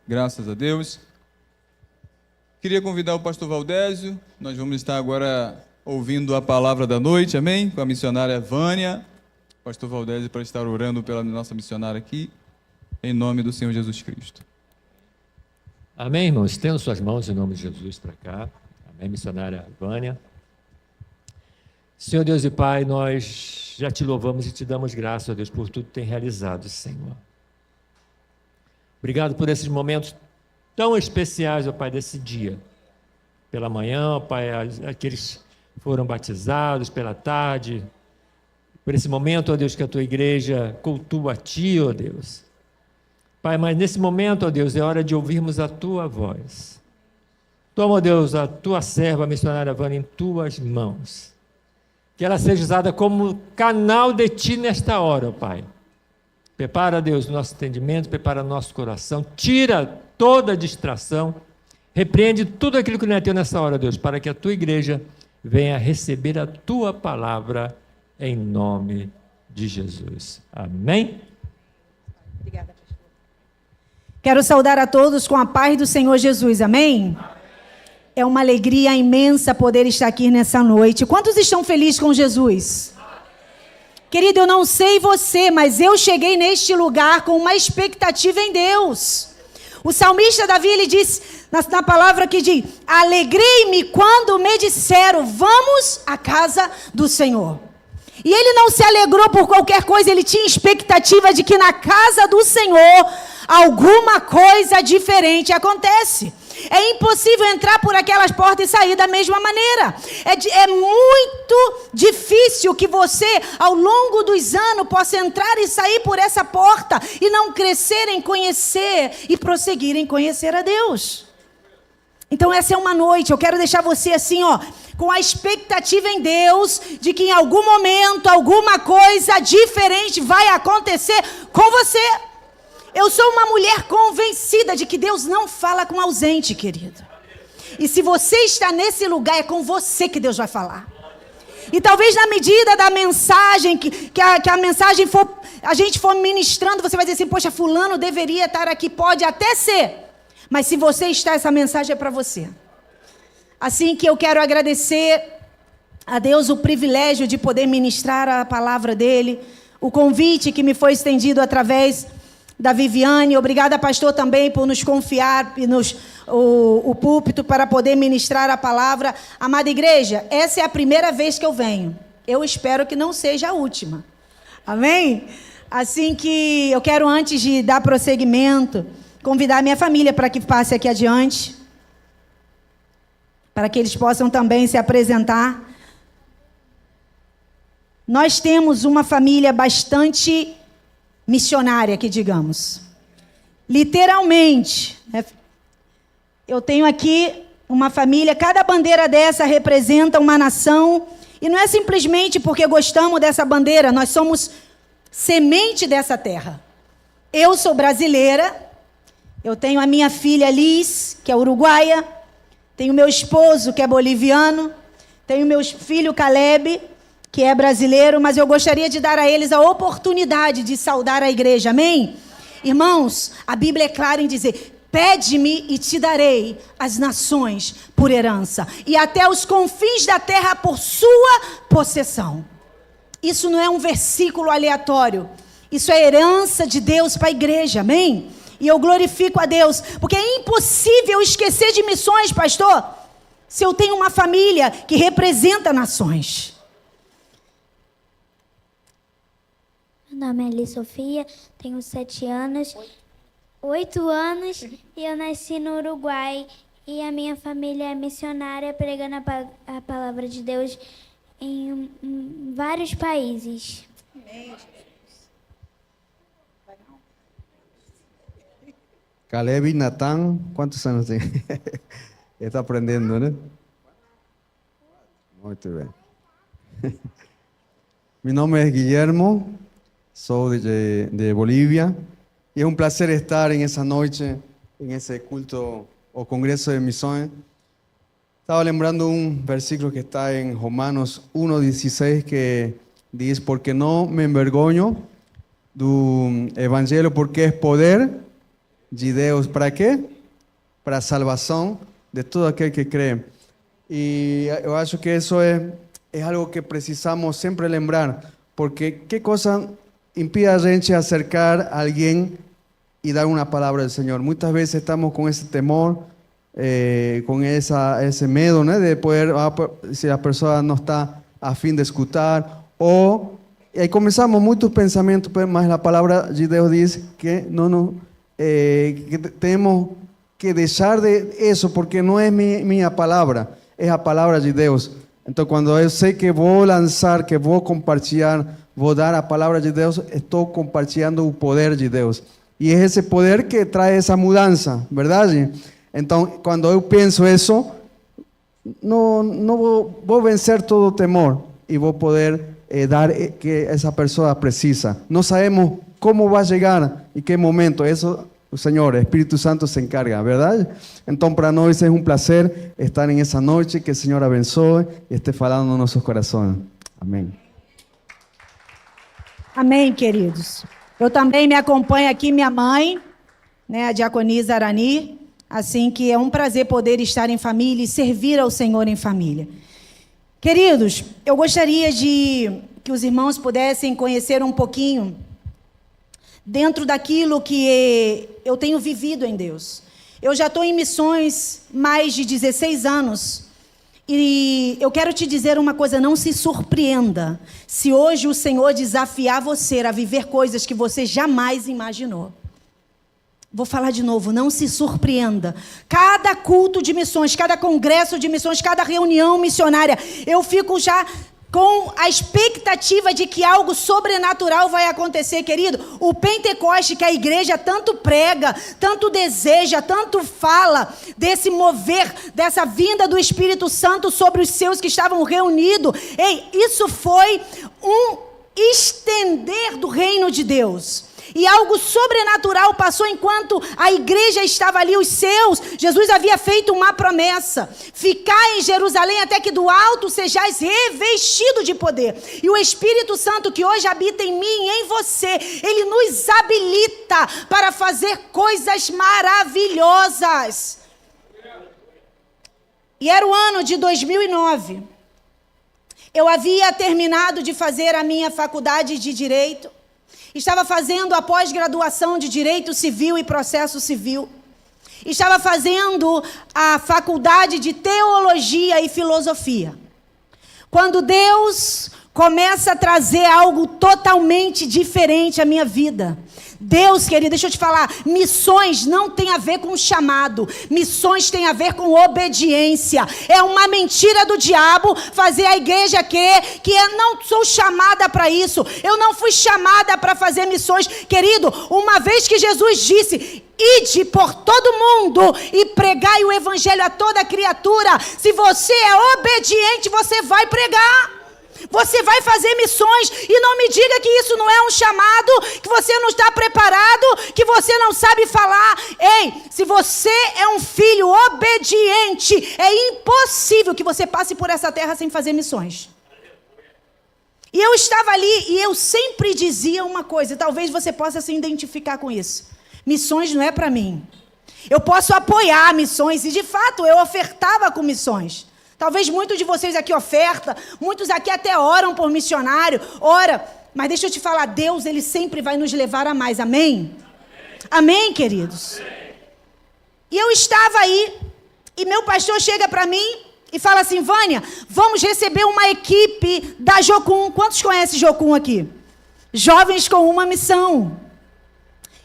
Graças a Deus. Queria convidar o pastor Valdésio. Nós vamos estar agora ouvindo a palavra da noite, amém? Com a missionária Vânia. Pastor Valdésio para estar orando pela nossa missionária aqui, em nome do Senhor Jesus Cristo. Amém, irmãos? Estenda suas mãos em nome de Jesus para cá. Amém, missionária Vânia. Senhor Deus e Pai, nós já te louvamos e te damos graças, ó Deus, por tudo que tem realizado, Senhor. Obrigado por esses momentos tão especiais, ó Pai, desse dia. Pela manhã, ó Pai, aqueles que foram batizados, pela tarde, por esse momento, ó Deus, que a tua igreja cultua a ti, ó Deus. Pai, mas nesse momento, ó Deus, é hora de ouvirmos a tua voz. Toma, ó Deus, a tua serva, a missionária Vânia, em tuas mãos. Que ela seja usada como canal de ti nesta hora, ó Pai. Prepara, Deus, o nosso entendimento, prepara o nosso coração, tira toda a distração, repreende tudo aquilo que não é teu nessa hora, Deus, para que a tua igreja venha receber a tua palavra em nome de Jesus. Amém? Obrigada, pastor. Quero saudar a todos com a paz do Senhor Jesus, amém? É uma alegria imensa poder estar aqui nessa noite. Quantos estão felizes com Jesus? Querido, eu não sei você, mas eu cheguei neste lugar com uma expectativa em Deus. O salmista Davi, ele diz, na palavra que diz, alegrei-me quando me disseram, vamos à casa do Senhor. E ele não se alegrou por qualquer coisa, ele tinha expectativa de que na casa do Senhor, alguma coisa diferente acontece. É impossível entrar por aquelas portas e sair da mesma maneira. É muito difícil que você, ao longo dos anos, possa entrar e sair por essa porta e não crescer em conhecer e prosseguir em conhecer a Deus. Então essa é uma noite, eu quero deixar você assim, ó, com a expectativa em Deus de que em algum momento, alguma coisa diferente vai acontecer com você. Eu sou uma mulher convencida de que Deus não fala com ausente, querido. E se você está nesse lugar, é com você que Deus vai falar. E talvez na medida da mensagem, que a mensagem for, a gente for ministrando, você vai dizer assim, poxa, fulano deveria estar aqui, pode até ser. Mas se você está, essa mensagem é para você. Assim que eu quero agradecer a Deus o privilégio de poder ministrar a palavra dele, o convite que me foi estendido através da Viviane. Obrigada, pastor, também por nos confiar o púlpito para poder ministrar a palavra. Amada igreja, essa é a primeira vez que eu venho. Eu espero que não seja a última. Amém? Assim que eu quero, antes de dar prosseguimento, convidar a minha família para que passe aqui adiante, para que eles possam também se apresentar. Nós temos uma família bastante missionária, que digamos. Literalmente. Eu tenho aqui uma família, cada bandeira dessa representa uma nação, e não é simplesmente porque gostamos dessa bandeira, nós somos semente dessa terra. Eu sou brasileira, eu tenho a minha filha Liz, que é uruguaia, tenho meu esposo, que é boliviano, tenho meu filho Caleb, que é brasileiro, mas eu gostaria de dar a eles a oportunidade de saudar a igreja, amém? Irmãos, a Bíblia é clara em dizer, pede-me e te darei as nações por herança, e até os confins da terra por sua possessão. Isso não é um versículo aleatório, isso é herança de Deus para a igreja, amém? E eu glorifico a Deus, porque é impossível esquecer de missões, pastor, se eu tenho uma família que representa nações. Meu nome é Liz Sofia, tenho 7 anos, 8 anos, e eu nasci no Uruguai. E a minha família é missionária, pregando a palavra de Deus em vários países. Caleb y Natán, ¿cuántos años tiene? Está aprendiendo, ¿no? Muy bien. Mi nombre es Guillermo, soy de Bolivia, y es un placer estar en esa noche, en ese culto o congreso de misiones. Estaba lembrando un versículo que está en Romanos 1:16 que dice, porque no me envergonho do evangelho, porque es poder de Deus. ¿Para quê? Para a salvação de todo aquele que crê. E eu acho que isso é algo que precisamos sempre lembrar, porque que coisa impide a gente acercar a alguém e dar uma palavra do Senhor? Muitas vezes estamos com esse temor, com esse medo, né, de poder, se a pessoa não está a fim de escutar, ou aí começamos muitos pensamentos, mas a palavra de Deus diz que que temos que deixar de isso, porque não é minha palavra, é a palavra de Deus. Então, quando eu sei que vou lançar, que vou compartilhar, vou dar a palavra de Deus, estou compartilhando o poder de Deus. E é esse poder que traz essa mudança, verdade? Então, quando eu penso isso, não vou vencer todo o temor e vou poder dar o que essa pessoa precisa. Não sabemos como vai chegar e que momento. Isso o Senhor, o Espírito Santo se encarga, verdade? Então, para nós é um prazer estar nessa noite. Que o Senhor abençoe e esteja falando nos nossos corações. Amém. Amém, queridos. Eu também me acompanho aqui minha mãe, né, a diaconisa Arani, assim que é um prazer poder estar em família e servir ao Senhor em família. Queridos, eu gostaria de que os irmãos pudessem conhecer um pouquinho dentro daquilo que eu tenho vivido em Deus. Eu já estou em missões mais de 16 anos. E eu quero te dizer uma coisa, não se surpreenda se hoje o Senhor desafiar você a viver coisas que você jamais imaginou. Vou falar de novo, não se surpreenda. Cada culto de missões, cada congresso de missões, cada reunião missionária, eu fico já com a expectativa de que algo sobrenatural vai acontecer, querido. O Pentecoste que a igreja tanto prega, tanto deseja, tanto fala, desse mover, dessa vinda do Espírito Santo sobre os seus que estavam reunidos. Ei, isso foi um estender do reino de Deus. E algo sobrenatural passou enquanto a igreja estava ali, os seus. Jesus havia feito uma promessa: ficai em Jerusalém até que do alto sejais revestido de poder. E o Espírito Santo que hoje habita em mim e em você, ele nos habilita para fazer coisas maravilhosas. E era o ano de 2009. Eu havia terminado de fazer a minha faculdade de Direito. Estava fazendo a pós-graduação de Direito Civil e Processo Civil. Estava fazendo a faculdade de Teologia e Filosofia. Quando Deus começa a trazer algo totalmente diferente à minha vida. Deus, querido, deixa eu te falar, missões não tem a ver com chamado, missões tem a ver com obediência. É uma mentira do diabo fazer a igreja que eu não sou chamada para isso, eu não fui chamada para fazer missões. Querido, uma vez que Jesus disse: ide por todo mundo e pregai o evangelho a toda criatura, se você é obediente, você vai pregar. Você vai fazer missões, e não me diga que isso não é um chamado, que você não está preparado, que você não sabe falar. Ei, se você é um filho obediente, é impossível que você passe por essa terra sem fazer missões. E eu estava ali e eu sempre dizia uma coisa, talvez você possa se identificar com isso: missões não é para mim. Eu posso apoiar missões, e de fato eu ofertava com missões. Talvez muitos de vocês aqui ofertam, muitos aqui até oram por missionário, ora, mas deixa eu te falar, Deus, ele sempre vai nos levar a mais, amém? Amém, queridos? E eu estava aí, e meu pastor chega para mim e fala assim: Vânia, vamos receber uma equipe da Jocum. Quantos conhecem Jocum aqui? Jovens com uma missão.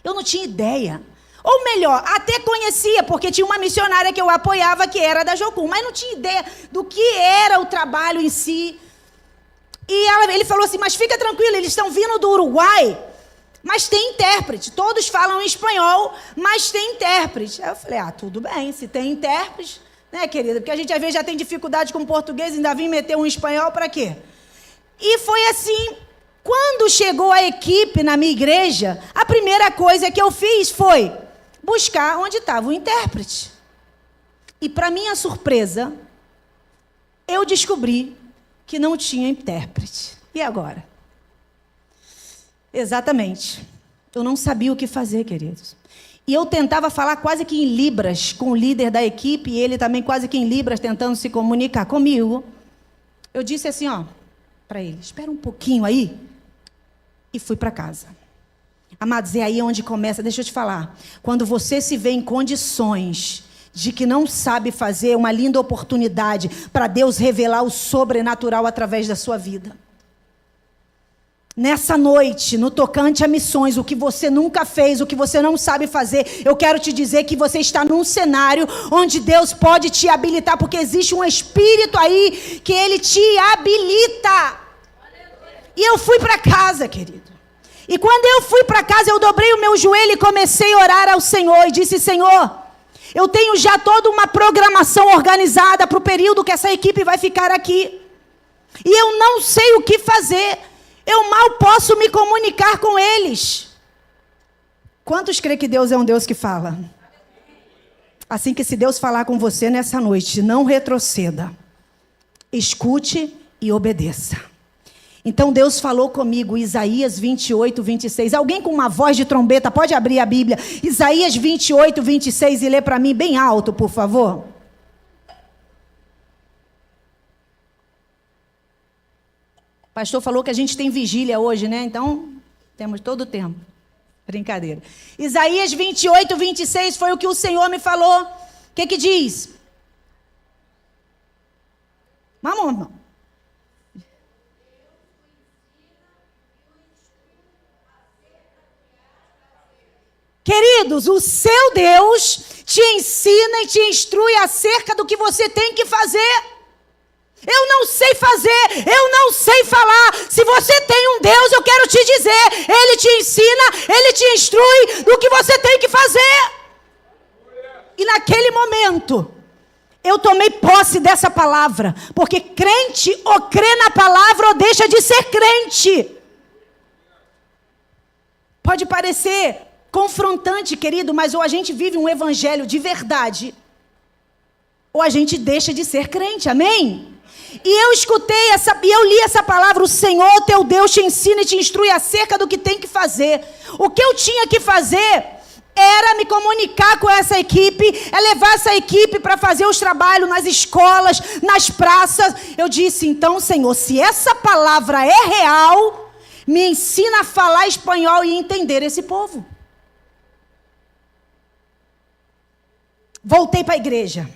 Eu não tinha ideia. Ou melhor, até conhecia, porque tinha uma missionária que eu apoiava que era da Jocum, mas não tinha ideia do que era o trabalho em si. E ele falou assim: mas fica tranquilo, eles estão vindo do Uruguai, mas tem intérprete. Todos falam espanhol, mas tem intérprete. Aí eu falei: tudo bem, se tem intérprete, né, querida? Porque a gente às vezes já tem dificuldade com português, ainda vim meter um espanhol para quê? E foi assim. Quando chegou a equipe na minha igreja, a primeira coisa que eu fiz foi buscar onde estava o intérprete. E para minha surpresa, eu descobri que não tinha intérprete. E agora? Exatamente. Eu não sabia o que fazer, queridos. E eu tentava falar quase que em libras com o líder da equipe, e ele também quase que em libras tentando se comunicar comigo. Eu disse assim, ó, para ele, espera um pouquinho aí, e fui para casa. Amados, é aí onde começa, deixa eu te falar, quando você se vê em condições de que não sabe fazer, uma linda oportunidade para Deus revelar o sobrenatural através da sua vida. Nessa noite, no tocante a missões, o que você nunca fez, o que você não sabe fazer, eu quero te dizer que você está num cenário onde Deus pode te habilitar, porque existe um espírito aí que ele te habilita. E eu fui para casa, querido. E quando eu fui para casa, eu dobrei o meu joelho e comecei a orar ao Senhor e disse, Senhor, eu tenho já toda uma programação organizada para o período que essa equipe vai ficar aqui. E eu não sei o que fazer. Eu mal posso me comunicar com eles. Quantos creem que Deus é um Deus que fala? Assim que se Deus falar com você nessa noite, não retroceda. Escute e obedeça. Então Deus falou comigo, Isaías 28, 26. Alguém com uma voz de trombeta pode abrir a Bíblia. Isaías 28, 26 e ler para mim bem alto, por favor. O pastor falou que a gente tem vigília hoje, né? Então, temos todo o tempo. Brincadeira. Isaías 28, 26 foi o que o Senhor me falou. O que diz? Vamos, irmão. Queridos, o seu Deus te ensina e te instrui acerca do que você tem que fazer. Eu não sei fazer, eu não sei falar. Se você tem um Deus, eu quero te dizer, Ele te ensina, Ele te instrui do que você tem que fazer. E naquele momento, eu tomei posse dessa palavra, porque crente ou crê na palavra ou deixa de ser crente. Pode parecer confrontante, querido, mas ou a gente vive um evangelho de verdade, ou a gente deixa de ser crente, amém? E eu escutei e eu li essa palavra, o Senhor teu Deus te ensina e te instrui acerca do que tem que fazer. O que eu tinha que fazer era me comunicar com essa equipe, é levar essa equipe para fazer os trabalhos nas escolas, nas praças. Eu disse, então, Senhor, se essa palavra é real, me ensina a falar espanhol e entender esse povo. Voltei para a igreja.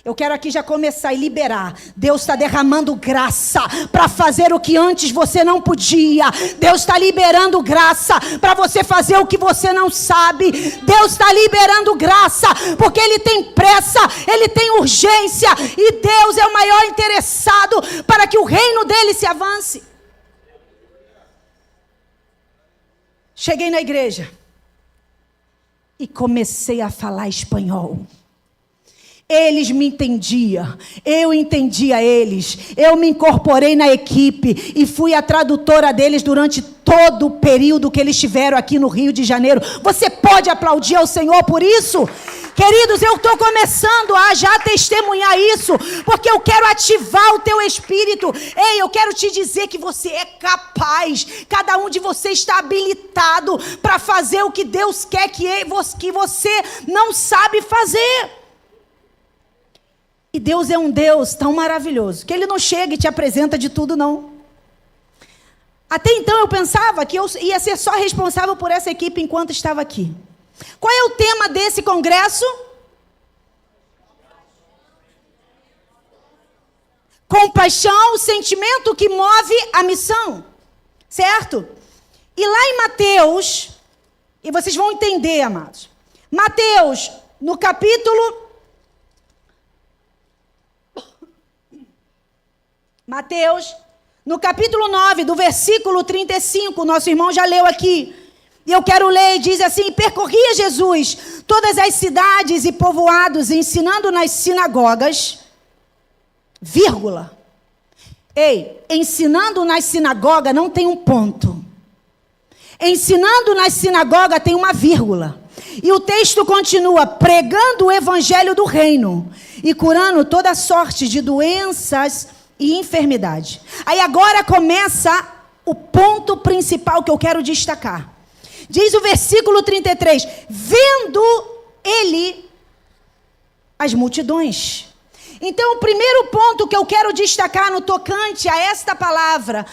Eu quero aqui já começar e liberar. Deus está derramando graça para fazer o que antes você não podia. Deus está liberando graça para você fazer o que você não sabe. Deus está liberando graça porque Ele tem pressa, Ele tem urgência. E Deus é o maior interessado para que o reino dEle se avance. Cheguei na igreja e comecei a falar espanhol. Eles me entendiam, eu entendia eles, eu me incorporei na equipe e fui a tradutora deles durante todo o período que eles estiveram aqui no Rio de Janeiro. Você pode aplaudir ao Senhor por isso? Queridos, eu estou começando a já testemunhar isso, porque eu quero ativar o teu espírito. Ei, eu quero te dizer que você é capaz, cada um de vocês está habilitado para fazer o que Deus quer que você não sabe fazer. E Deus é um Deus tão maravilhoso, que Ele não chega e te apresenta de tudo, não. Até então eu pensava que eu ia ser só responsável por essa equipe enquanto estava aqui. Qual é o tema desse congresso? Compaixão, o sentimento que move a missão. Certo? E lá em Mateus, e vocês vão entender, amados. Mateus, no capítulo... Mateus, no capítulo 9, do versículo 35, nosso irmão já leu aqui. E eu quero ler, diz assim: percorria Jesus todas as cidades e povoados, ensinando nas sinagogas, vírgula. Ei, ensinando nas sinagogas não tem um ponto. Ensinando nas sinagogas tem uma vírgula. E o texto continua, pregando o evangelho do reino e curando toda sorte de doenças e enfermidade. Aí agora começa o ponto principal que eu quero destacar. Diz o versículo 33, vendo ele as multidões. Então, o primeiro ponto que eu quero destacar no tocante a esta palavra,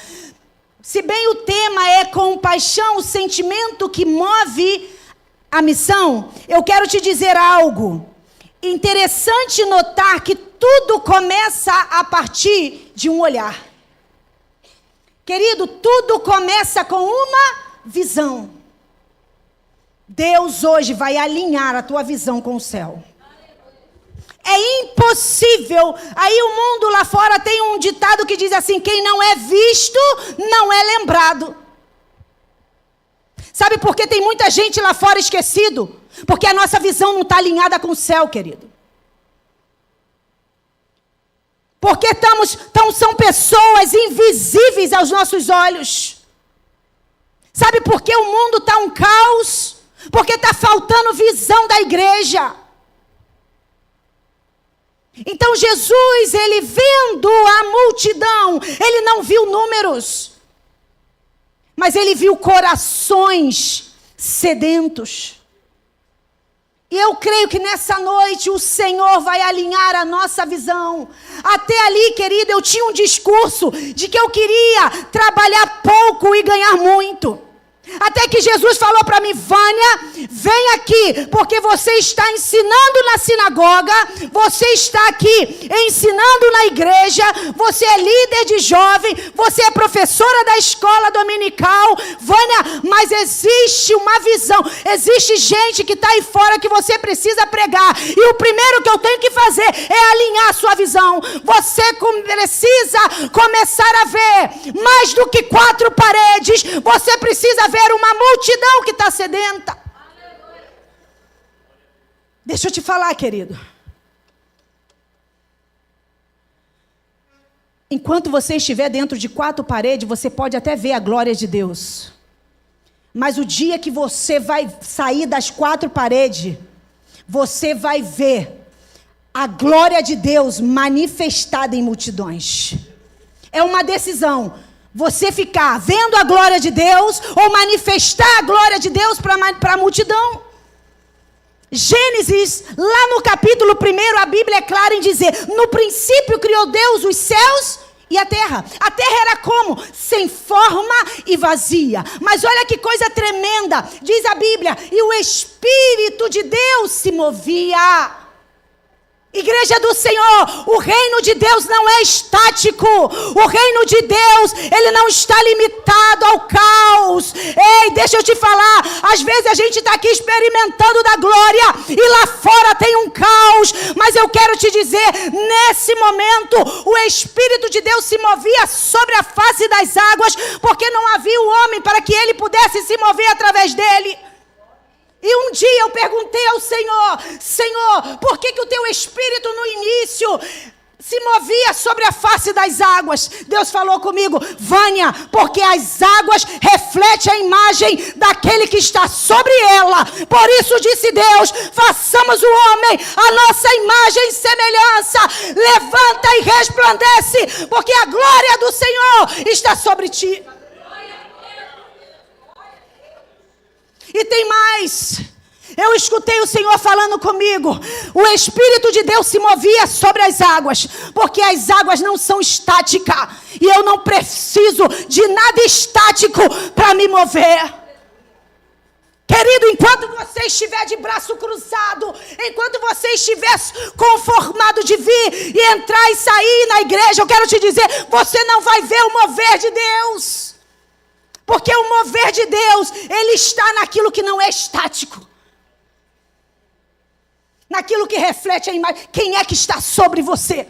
se bem o tema é compaixão, o sentimento que move a missão, eu quero te dizer algo. Interessante notar que tudo começa a partir de um olhar. Querido, tudo começa com uma visão. Deus hoje vai alinhar a tua visão com o céu. É impossível. Aí o mundo lá fora tem um ditado que diz assim: quem não é visto, não é lembrado. Sabe por que tem muita gente lá fora esquecido? Porque a nossa visão não está alinhada com o céu, querido. Porque são pessoas invisíveis aos nossos olhos. Sabe por que o mundo está um caos? Porque está faltando visão da igreja. Então Jesus, ele vendo a multidão, ele não viu números, mas ele viu corações sedentos. E eu creio que nessa noite o Senhor vai alinhar a nossa visão. Até ali, querido, eu tinha um discurso de que eu queria trabalhar pouco e ganhar muito. Até que Jesus falou para mim: Vânia, vem aqui, porque você está ensinando na sinagoga, você está aqui ensinando na igreja, você é líder de jovem, você é professora da escola dominical. Vânia, mas existe uma visão, existe gente que está aí fora que você precisa pregar, e o primeiro que eu tenho que fazer é alinhar a sua visão. Você precisa começar a ver mais do que 4 paredes, você precisa ver uma multidão que está sedenta. Deixa eu te falar, querido. Enquanto você estiver dentro de 4 paredes, você pode até ver a glória de Deus. Mas o dia que você vai sair das 4 paredes, você vai ver a glória de Deus manifestada em multidões. É uma decisão. Você ficar vendo a glória de Deus ou manifestar a glória de Deus para a multidão. Gênesis, lá no capítulo 1, a Bíblia é clara em dizer: no princípio criou Deus os céus e a terra. A terra era como? Sem forma e vazia. Mas olha que coisa tremenda, diz a Bíblia: e o Espírito de Deus se movia. Igreja do Senhor, o reino de Deus não é estático. O reino de Deus, ele não está limitado ao caos. Ei, deixa eu te falar, às vezes a gente está aqui experimentando da glória e lá fora tem um caos. Mas eu quero te dizer, nesse momento, o Espírito de Deus se movia sobre a face das águas, porque não havia o homem para que ele pudesse se mover através dele. E um dia eu perguntei ao Senhor: Senhor, por que o teu Espírito no início se movia sobre a face das águas? Deus falou comigo: Vânia, porque as águas refletem a imagem daquele que está sobre ela. Por isso disse Deus: façamos o homem a nossa imagem e semelhança. Levanta e resplandece, porque a glória do Senhor está sobre ti. E tem mais. Eu escutei o Senhor falando comigo. O Espírito de Deus se movia sobre as águas, porque as águas não são estáticas. E eu não preciso de nada estático para me mover. Querido, enquanto você estiver de braço cruzado, enquanto você estiver conformado de vir e entrar e sair na igreja, eu quero te dizer, você não vai ver o mover de Deus. Porque o mover de Deus, ele está naquilo que não é estático. Naquilo que reflete a imagem. Quem é que está sobre você?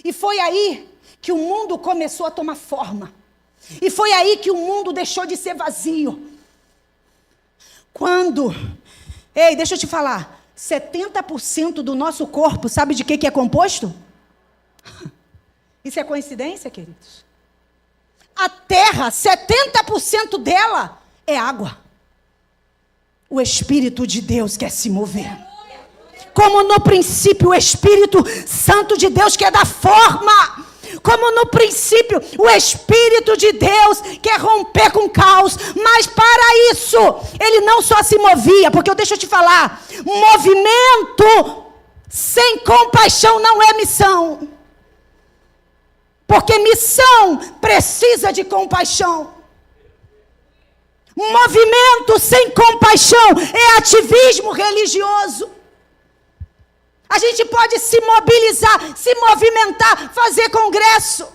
E foi aí que o mundo começou a tomar forma. E foi aí que o mundo deixou de ser vazio. Quando... Ei, deixa eu te falar. 70% do nosso corpo, sabe de que é composto? Isso é coincidência, queridos? A terra, 70% dela é água. O Espírito de Deus quer se mover. Como no princípio o Espírito Santo de Deus quer dar forma. Como no princípio, o Espírito de Deus quer romper com o caos, mas para isso, ele não só se movia, porque deixa eu te falar, movimento sem compaixão não é missão. Porque missão precisa de compaixão. Movimento sem compaixão é ativismo religioso. A gente pode se mobilizar, se movimentar, fazer congresso.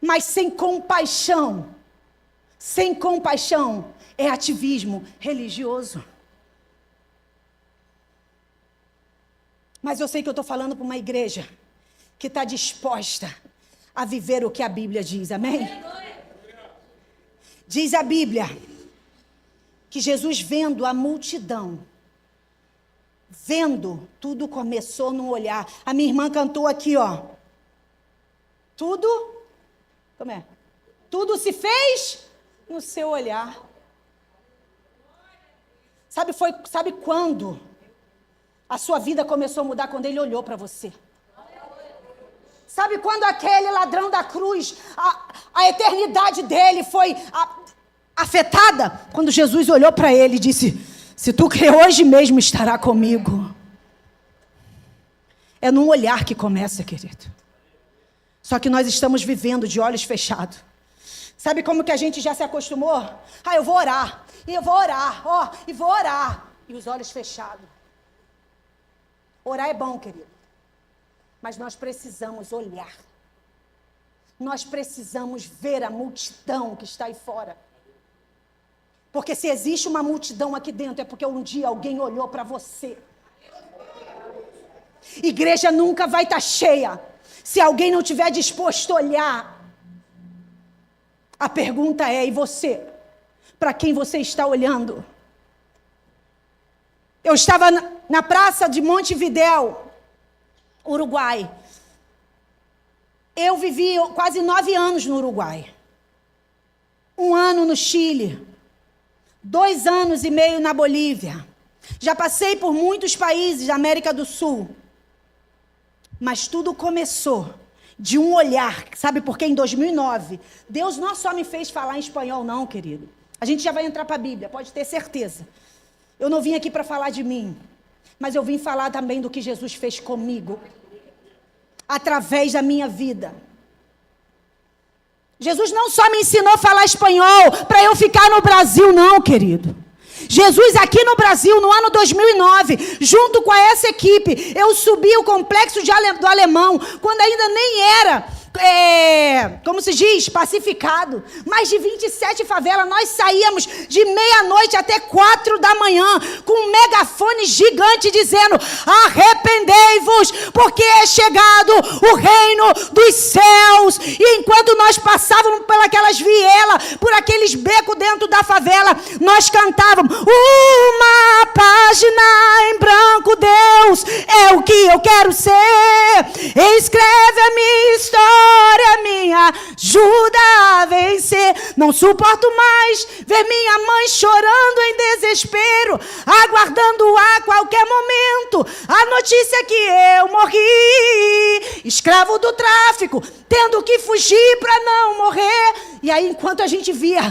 Mas sem compaixão é ativismo religioso. Mas eu sei que eu estou falando para uma igreja que está disposta a viver o que a Bíblia diz, amém? Diz a Bíblia que Jesus, vendo a multidão, tudo começou num olhar. A minha irmã cantou aqui, ó. Tudo se fez no seu olhar. Sabe quando a sua vida começou a mudar? Quando ele olhou para você. Sabe quando aquele ladrão da cruz, a eternidade dele foi afetada? Quando Jesus olhou para ele e disse: se tu crê, hoje mesmo estará comigo. É num olhar que começa, querido. Só que nós estamos vivendo de olhos fechados. Sabe como que a gente já se acostumou? Eu vou orar, e eu vou orar, e vou orar. E os olhos fechados. Orar é bom, querido. Mas nós precisamos olhar. Nós precisamos ver a multidão que está aí fora. Porque se existe uma multidão aqui dentro, é porque um dia alguém olhou para você. Igreja nunca vai estar cheia se alguém não estiver disposto a olhar. A pergunta é: e você? Para quem você está olhando? Eu estava na praça de Montevidéu, Uruguai. Eu vivi quase 9 anos no Uruguai. 1 ano no Chile. 2 anos e meio na Bolívia. Já passei por muitos países da América do Sul. Mas tudo começou de um olhar. Sabe por quê? Em 2009, Deus não só me fez falar em espanhol, não, querido. A gente já vai entrar para a Bíblia, pode ter certeza. Eu não vim aqui para falar de mim, mas eu vim falar também do que Jesus fez comigo, através da minha vida. Jesus não só me ensinou a falar espanhol para eu ficar no Brasil, não, querido. Jesus aqui no Brasil, no ano 2009, junto com essa equipe, eu subi o complexo do Alemão, quando ainda nem era, como se diz, pacificado. Mais de 27 favelas, nós saíamos de meia-noite até 4 da manhã, com um megafone gigante dizendo: arrependei-vos, porque é chegado o reino dos céus. E enquanto nós passávamos pelas vielas, por aqueles becos dentro da favela, nós cantávamos: uma página em branco, Deus, é o que eu quero ser. Escreve a minha história, me ajuda a vencer. Não suporto mais ver minha mãe chorando em desespero, aguardando a qualquer momento a notícia que eu morri, escravo do tráfico, tendo que fugir para não morrer. E aí, enquanto a gente via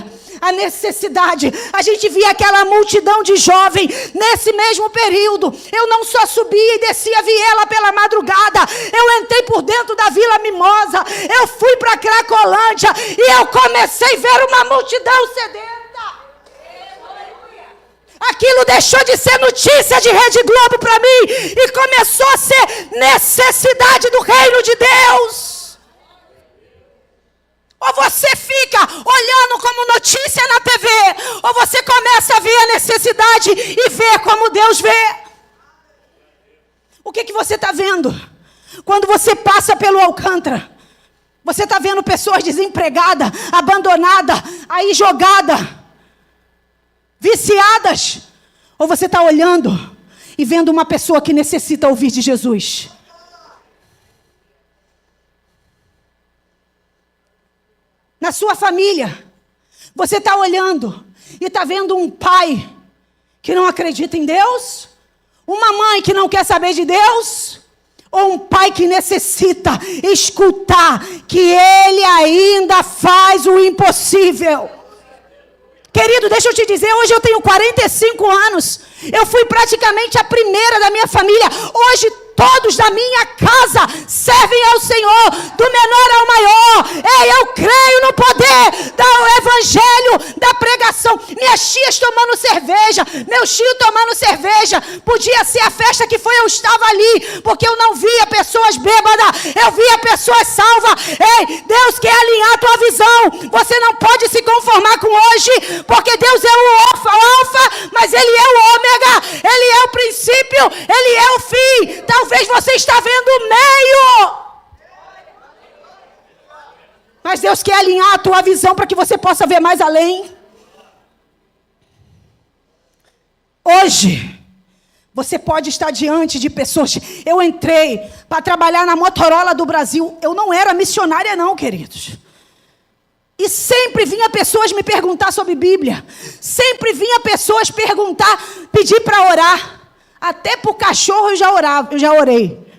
a necessidade, a gente via aquela multidão de jovem. Nesse mesmo período, eu não só subia e descia a viela pela madrugada, eu entrei por dentro da Vila Mimosa, eu fui para Cracolândia e eu comecei a ver uma multidão sedenta. Aquilo deixou de ser notícia de Rede Globo para mim e começou a ser necessidade do reino de Deus. Ou você fica olhando como notícia na TV, ou você começa a ver a necessidade e ver como Deus vê. O que você está vendo? Quando você passa pelo Alcântara, você está vendo pessoas desempregadas, abandonadas, aí jogadas, viciadas? Ou você está olhando e vendo uma pessoa que necessita ouvir de Jesus? Na sua família, você está olhando e está vendo um pai que não acredita em Deus, uma mãe que não quer saber de Deus, Ou um pai que necessita escutar que ele ainda faz o impossível. Querido, deixa eu te dizer, hoje eu tenho 45 anos. Eu fui praticamente a primeira da minha família. Hoje todos da minha casa servem ao Senhor, do menor ao maior. Ei, eu creio no poder do evangelho, da pregação. Minhas tias tomando cerveja, meus tios tomando cerveja. Podia ser a festa que foi, eu estava ali, porque eu não via pessoas bêbadas, eu via pessoas salvas. Ei, Deus quer alinhar a tua visão. Você não pode se conformar com hoje, porque Deus é o alfa, mas Ele é o ômega, Ele é o princípio, Ele é o fim. Talvez você está vendo o meio, mas Deus quer alinhar a tua visão para que você possa ver mais além. Hoje, você pode estar diante de pessoas. Eu entrei para trabalhar na Motorola do Brasil. Eu não era missionária não, queridos. E sempre vinha pessoas me perguntar sobre Bíblia. Sempre vinha pessoas perguntar, pedir para orar. Até para o cachorro eu já orei.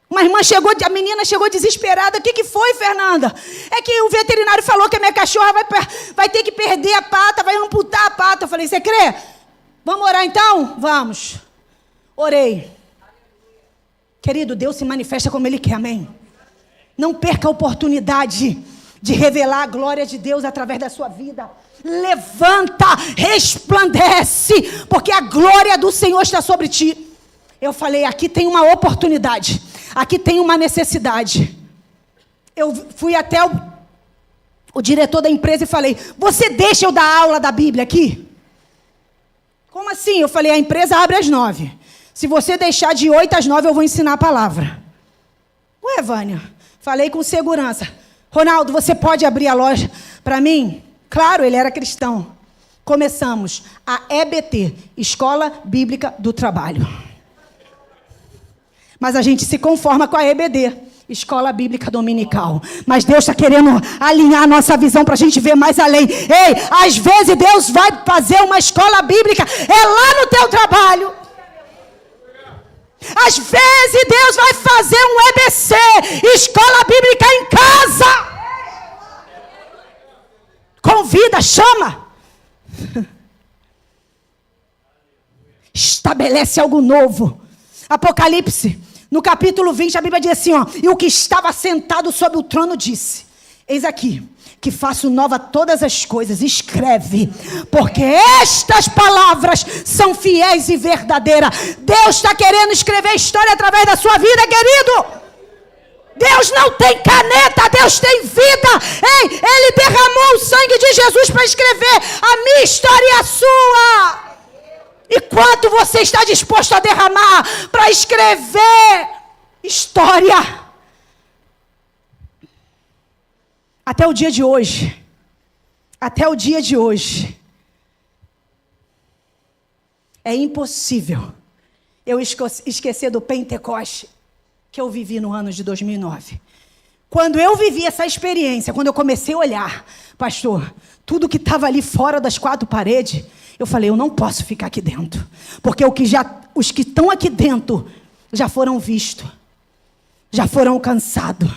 Uma irmã chegou, a menina chegou desesperada. O que foi, Fernanda? É que o veterinário falou que a minha cachorra vai ter que perder a pata, vai amputar a pata. Eu falei, você crê? Vamos orar então? Vamos. Orei. Querido, Deus se manifesta como Ele quer, amém? Não perca a oportunidade de revelar a glória de Deus através da sua vida. Levanta, resplandece, porque a glória do Senhor está sobre ti. Eu falei, aqui tem uma oportunidade, aqui tem uma necessidade. Eu fui até o diretor da empresa e falei, você deixa eu dar aula da Bíblia aqui? Como assim? Eu falei, a empresa abre às 9. Se você deixar de 8 às 9, eu vou ensinar a palavra. Ué, Vânia, falei com segurança. Ronaldo, você pode abrir a loja para mim? Claro, ele era cristão. Começamos a EBT, Escola Bíblica do Trabalho. Mas a gente se conforma com a EBD, Escola Bíblica Dominical. Mas Deus está querendo alinhar a nossa visão para a gente ver mais além. Ei, às vezes Deus vai fazer uma escola bíblica, é lá no teu trabalho. Às vezes Deus vai fazer um EBC, Escola Bíblica em casa. Convida, chama. Estabelece algo novo. Apocalipse, no capítulo 20, a Bíblia diz assim, ó, e o que estava sentado sobre o trono disse, eis aqui, que faço nova todas as coisas, escreve, porque estas palavras são fiéis e verdadeiras. Deus está querendo escrever história através da sua vida, querido. Deus não tem caneta, Deus tem vida. Ei, Ele derramou o sangue de Jesus para escrever a minha história e a sua. E quanto você está disposto a derramar para escrever história? Até o dia de hoje, é impossível eu esquecer do Pentecoste que eu vivi no ano de 2009. Quando eu vivi essa experiência, quando eu comecei a olhar, pastor, tudo que estava ali fora das 4 paredes, eu falei, eu não posso ficar aqui dentro, porque os que estão aqui dentro já foram vistos, já foram alcançados,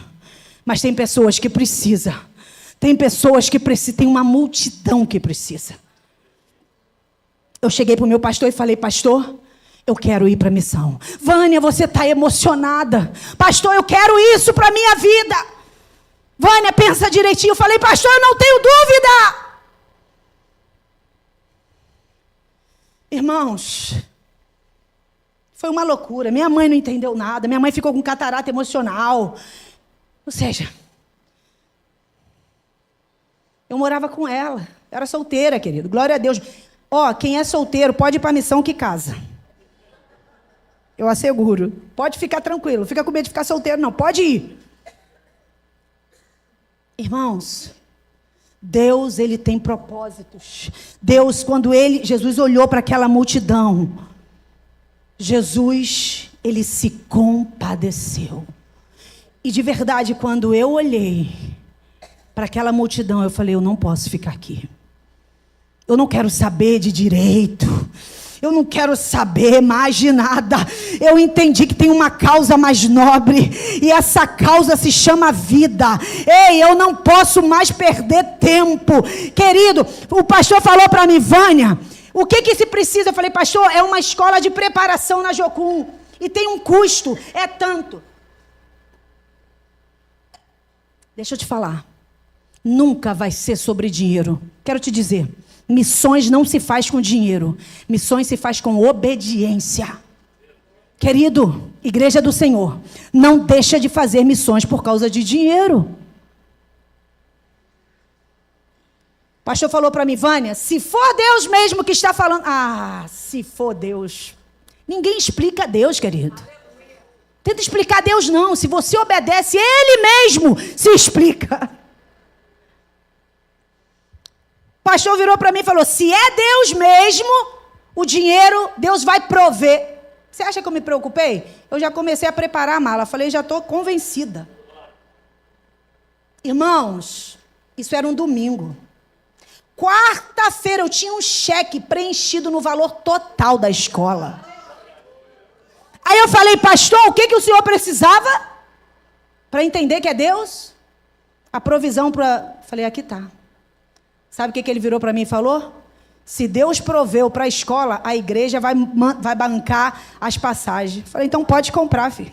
mas tem pessoas que precisam, tem uma multidão que precisa. Eu cheguei para o meu pastor e falei, pastor, eu quero ir para a missão. Vânia, você está emocionada. Pastor, eu quero isso para a minha vida. Vânia, pensa direitinho. Eu falei, pastor, eu não tenho dúvida. Irmãos, foi uma loucura. Minha mãe não entendeu nada. Minha mãe ficou com catarata emocional. Ou seja, eu morava com ela. Era solteira, querido. Glória a Deus. Ó, quem é solteiro pode ir para a missão que casa. Eu asseguro. Pode ficar tranquilo. Não fica com medo de ficar solteiro, não. Pode ir. Irmãos, Deus, Ele tem propósitos. Deus, Jesus olhou para aquela multidão, Jesus, Ele se compadeceu. E de verdade, quando eu olhei para aquela multidão, eu falei, eu não posso ficar aqui. Eu não quero saber de direito. Eu não quero saber mais de nada. Eu entendi que tem uma causa mais nobre. E essa causa se chama vida. Ei, eu não posso mais perder tempo. Querido, o pastor falou para mim, Vânia, o que se precisa? Eu falei, pastor, é uma escola de preparação na Jocum. E tem um custo, é tanto. Deixa eu te falar. Nunca vai ser sobre dinheiro. Quero te dizer. Missões não se faz com dinheiro. Missões se faz com obediência. Querido, igreja do Senhor, não deixa de fazer missões por causa de dinheiro. O pastor falou para mim, Vânia, se for Deus mesmo que está falando... se for Deus. Ninguém explica Deus, querido. Tenta explicar Deus não. Se você obedece, Ele mesmo se explica. O pastor virou para mim e falou, se é Deus mesmo, o dinheiro, Deus vai prover. Você acha que eu me preocupei? Eu já comecei a preparar a mala. Falei, já estou convencida. Irmãos, isso era um domingo. Quarta-feira eu tinha um cheque preenchido no valor total da escola. Aí eu falei, pastor, o que o senhor precisava? Para entender que é Deus? A provisão para... Falei, aqui está. Sabe o que ele virou para mim e falou? Se Deus proveu para a escola, a igreja vai bancar as passagens. Falei, então pode comprar, filho.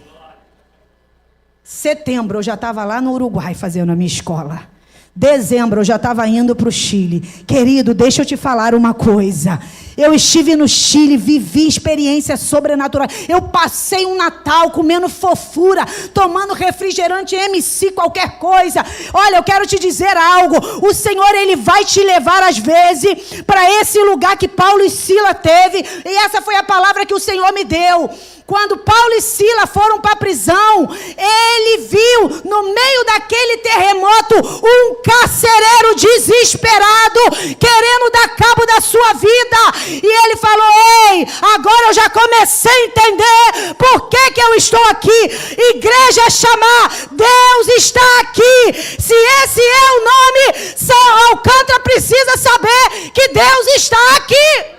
Setembro eu já estava lá no Uruguai fazendo a minha escola. Dezembro eu já estava indo para o Chile. Querido, deixa eu te falar uma coisa. Eu estive no Chile, vivi experiências sobrenaturais. Eu passei um Natal comendo fofura, tomando refrigerante MC, qualquer coisa. Olha, eu quero te dizer algo. O Senhor, Ele vai te levar às vezes para esse lugar que Paulo e Sila teve. E essa foi a palavra que o Senhor me deu. Quando Paulo e Sila foram para a prisão, ele viu no meio daquele terremoto um carcereiro desesperado, querendo dar cabo da sua vida. E ele falou, ei, agora eu já comecei a entender por que eu estou aqui. Igreja chamar, Deus está aqui. Se esse é o nome, São Alcântara precisa saber que Deus está aqui.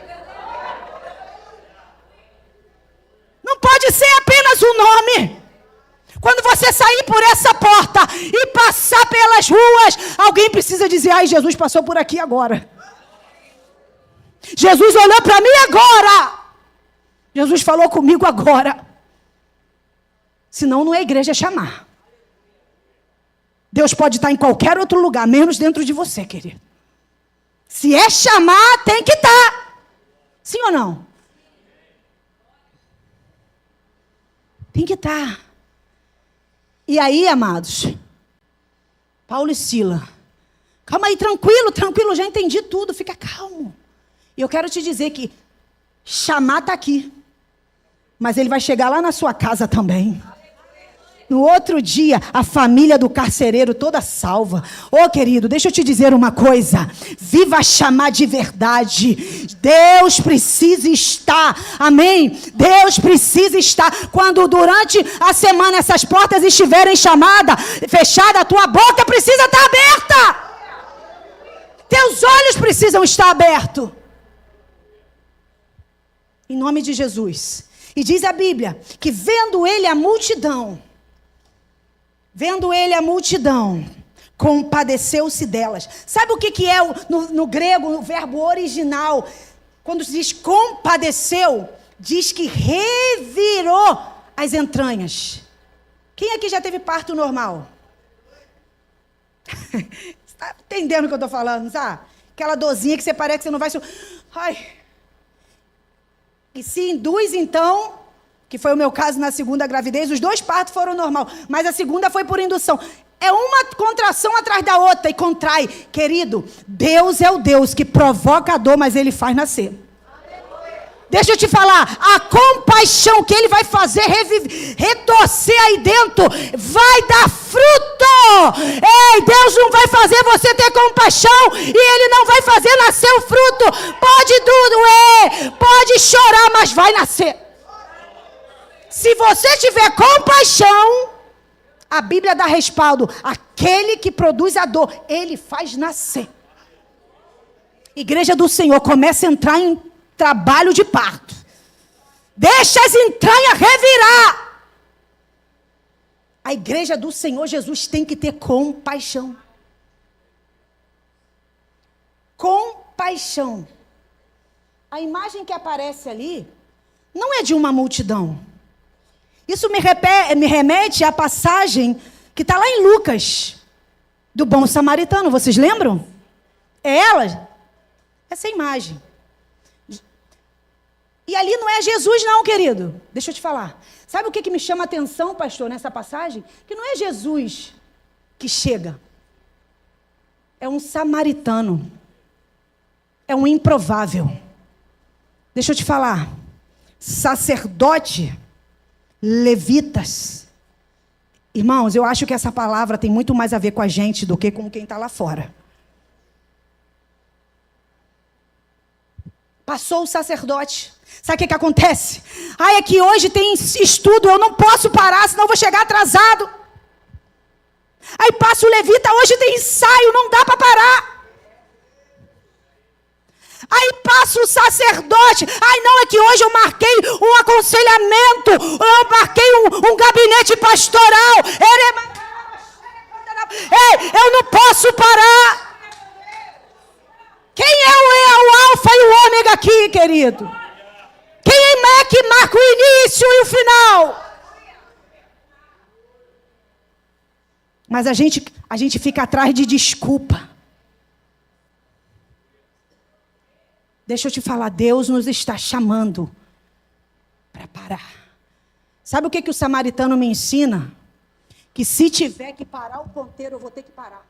Não pode ser apenas um nome. Quando você sair por essa porta e passar pelas ruas, alguém precisa dizer, ai, Jesus passou por aqui agora. Jesus olhou para mim agora. Jesus falou comigo agora. Senão não é igreja chamar. Deus pode estar em qualquer outro lugar, menos dentro de você, querido. Se é chamar, tem que estar. Sim ou não? Tem que estar. E aí, amados, Paulo e Sila, calma aí, tranquilo, já entendi tudo, fica calmo. E eu quero te dizer que chamar está aqui, mas ele vai chegar lá na sua casa também. No outro dia, a família do carcereiro toda salva. Ô querido, deixa eu te dizer uma coisa. Viva chamar de verdade. Deus precisa estar. Amém? Deus precisa estar. Quando durante a semana essas portas estiverem fechadas, a tua boca precisa estar aberta. Teus olhos precisam estar abertos. Em nome de Jesus. E diz a Bíblia que vendo ele a multidão, compadeceu-se delas. Sabe o que é no grego, no verbo original? Quando se diz compadeceu, diz que revirou as entranhas. Quem aqui já teve parto normal? Você está entendendo o que eu estou falando, sabe? Aquela dorzinha que você parece que você não vai... Ai. E se induz, então... que foi o meu caso na segunda gravidez, os 2 partos foram normal, mas a segunda foi por indução. É uma contração atrás da outra e contrai. Querido, Deus é o Deus que provoca a dor, mas Ele faz nascer. Deixa eu te falar, a compaixão que Ele vai fazer retorcer aí dentro, vai dar fruto. Ei, Deus não vai fazer você ter compaixão e Ele não vai fazer nascer o fruto. Pode doer, pode chorar, mas vai nascer. Se você tiver compaixão, a Bíblia dá respaldo. Aquele que produz a dor, Ele faz nascer. Igreja do Senhor, começa a entrar em trabalho de parto. Deixa as entranhas revirar. A igreja do Senhor Jesus tem que ter compaixão. Compaixão. A imagem que aparece ali não é de uma multidão. Isso me remete à passagem que está lá em Lucas, do bom samaritano. Vocês lembram? É ela? Essa imagem. E ali não é Jesus não, querido. Deixa eu te falar. Sabe o que me chama a atenção, pastor, nessa passagem? Que não é Jesus que chega. É um samaritano. É um improvável. Deixa eu te falar. Sacerdote, levitas. Irmãos, eu acho que essa palavra tem muito mais a ver com a gente do que com quem está lá fora. Passou o sacerdote. Sabe o que acontece? É que hoje tem estudo, eu não posso parar, senão eu vou chegar atrasado. Aí passa o levita, hoje tem ensaio, não dá para parar. Aí passa o sacerdote, não, é que hoje eu marquei um aconselhamento, eu marquei um gabinete pastoral. Ei, eu não posso parar. Quem é o alfa e o ômega aqui, querido? Quem é que marca o início e o final? Mas a gente fica atrás de desculpa. Deixa eu te falar, Deus nos está chamando para parar. Sabe o que o samaritano me ensina? Que se tiver que parar o ponteiro, eu vou ter que parar.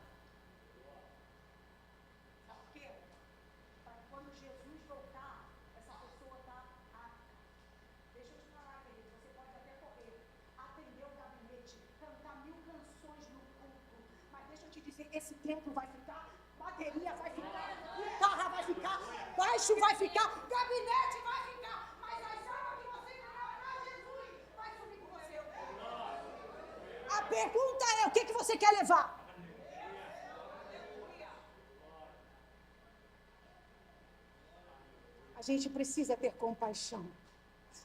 Sabe por quê? Para quando Jesus voltar, essa pessoa está apta. Deixa eu te falar, querido, você pode até correr, atender o gabinete, cantar 1000 canções no culto, mas deixa eu te dizer, esse tempo vai ficar, bateria vai ficar, guitarra vai ficar, baixo vai ficar, gabinete vai ficar, mas as almas que você ganhou para Jesus vai subir com você. A pergunta é, o que você quer levar? A gente precisa ter compaixão.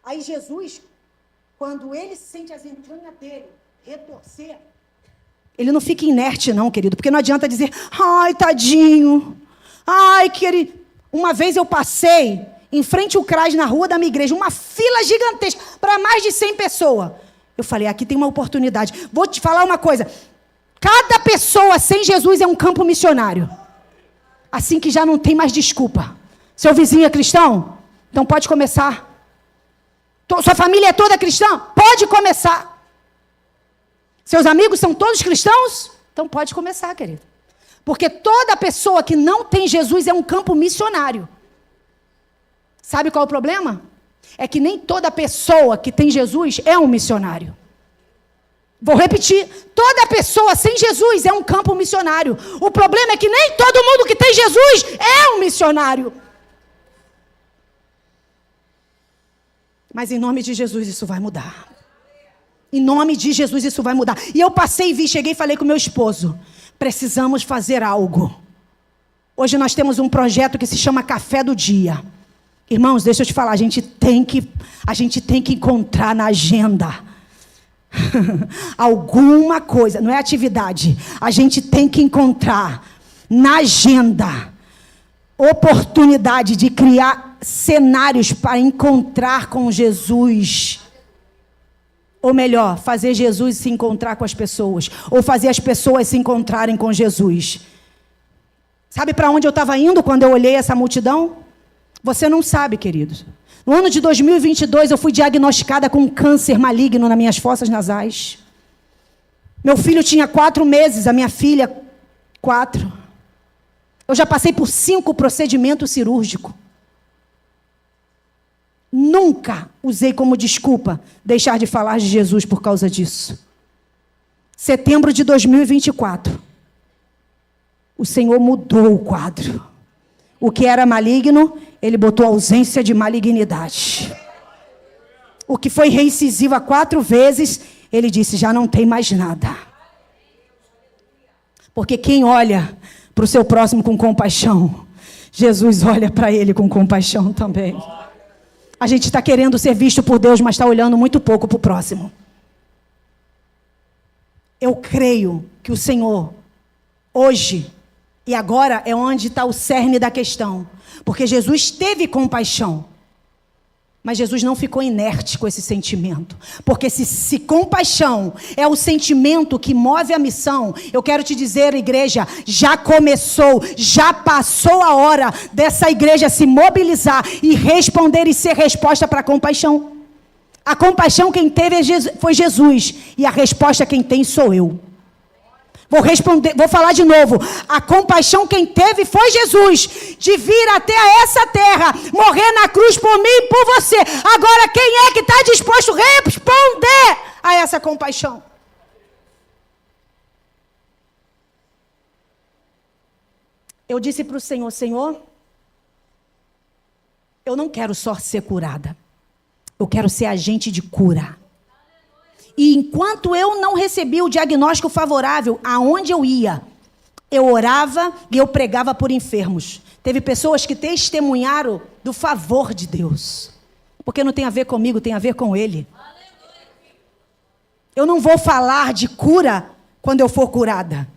Aí Jesus, quando ele sente as entranhas dele retorcer, ele não fica inerte não, querido, porque não adianta dizer, ai, tadinho, ai, querido. Uma vez eu passei em frente ao CRAS na rua da minha igreja, uma fila gigantesca, para mais de 100 pessoas. Eu falei, aqui tem uma oportunidade. Vou te falar uma coisa, cada pessoa sem Jesus é um campo missionário. Assim que já não tem mais desculpa. Seu vizinho é cristão? Então pode começar. Sua família é toda cristã? Pode começar. Seus amigos são todos cristãos? Então pode começar, querido. Porque toda pessoa que não tem Jesus é um campo missionário. Sabe qual é o problema? É que nem toda pessoa que tem Jesus é um missionário. Vou repetir. Toda pessoa sem Jesus é um campo missionário. O problema é que nem todo mundo que tem Jesus é um missionário. Mas em nome de Jesus isso vai mudar. Em nome de Jesus isso vai mudar. E eu passei e vi, cheguei e falei com meu esposo. Precisamos fazer algo. Hoje nós temos um projeto que se chama Café do Dia. Irmãos, deixa eu te falar, a gente tem que encontrar na agenda alguma coisa, não é atividade. A gente tem que encontrar na agenda oportunidade de criar cenários para encontrar com Jesus. Ou melhor, fazer Jesus se encontrar com as pessoas. Ou fazer as pessoas se encontrarem com Jesus. Sabe para onde eu estava indo quando eu olhei essa multidão? Você não sabe, queridos. No ano de 2022, eu fui diagnosticada com um câncer maligno nas minhas fossas nasais. Meu filho tinha 4 meses, a minha filha, 4. Eu já passei por 5 procedimentos cirúrgicos. Nunca usei como desculpa deixar de falar de Jesus por causa disso. Setembro de 2024. O Senhor mudou o quadro. O que era maligno, Ele botou ausência de malignidade. O que foi reincisivo 4 vezes, Ele disse, já não tem mais nada. Porque quem olha para o seu próximo com compaixão, Jesus olha para ele com compaixão também. A gente está querendo ser visto por Deus, mas está olhando muito pouco para o próximo. Eu creio que o Senhor, hoje e agora, é onde está o cerne da questão. Porque Jesus teve compaixão. Mas Jesus não ficou inerte com esse sentimento. Porque se compaixão é o sentimento que move a missão, eu quero te dizer, igreja, já começou, já passou a hora dessa igreja se mobilizar e responder e ser resposta para a compaixão. A compaixão quem teve foi Jesus. E a resposta quem tem sou eu. Vou falar de novo. A compaixão quem teve foi Jesus, de vir até essa terra, morrer na cruz por mim e por você. Agora, quem é que está disposto a responder a essa compaixão? Eu disse para o Senhor, Senhor, eu não quero só ser curada. Eu quero ser agente de cura. E enquanto eu não recebi o diagnóstico favorável, aonde eu ia, eu orava e eu pregava por enfermos. Teve pessoas que testemunharam do favor de Deus. Porque não tem a ver comigo, tem a ver com Ele. Eu não vou falar de cura quando eu for curada.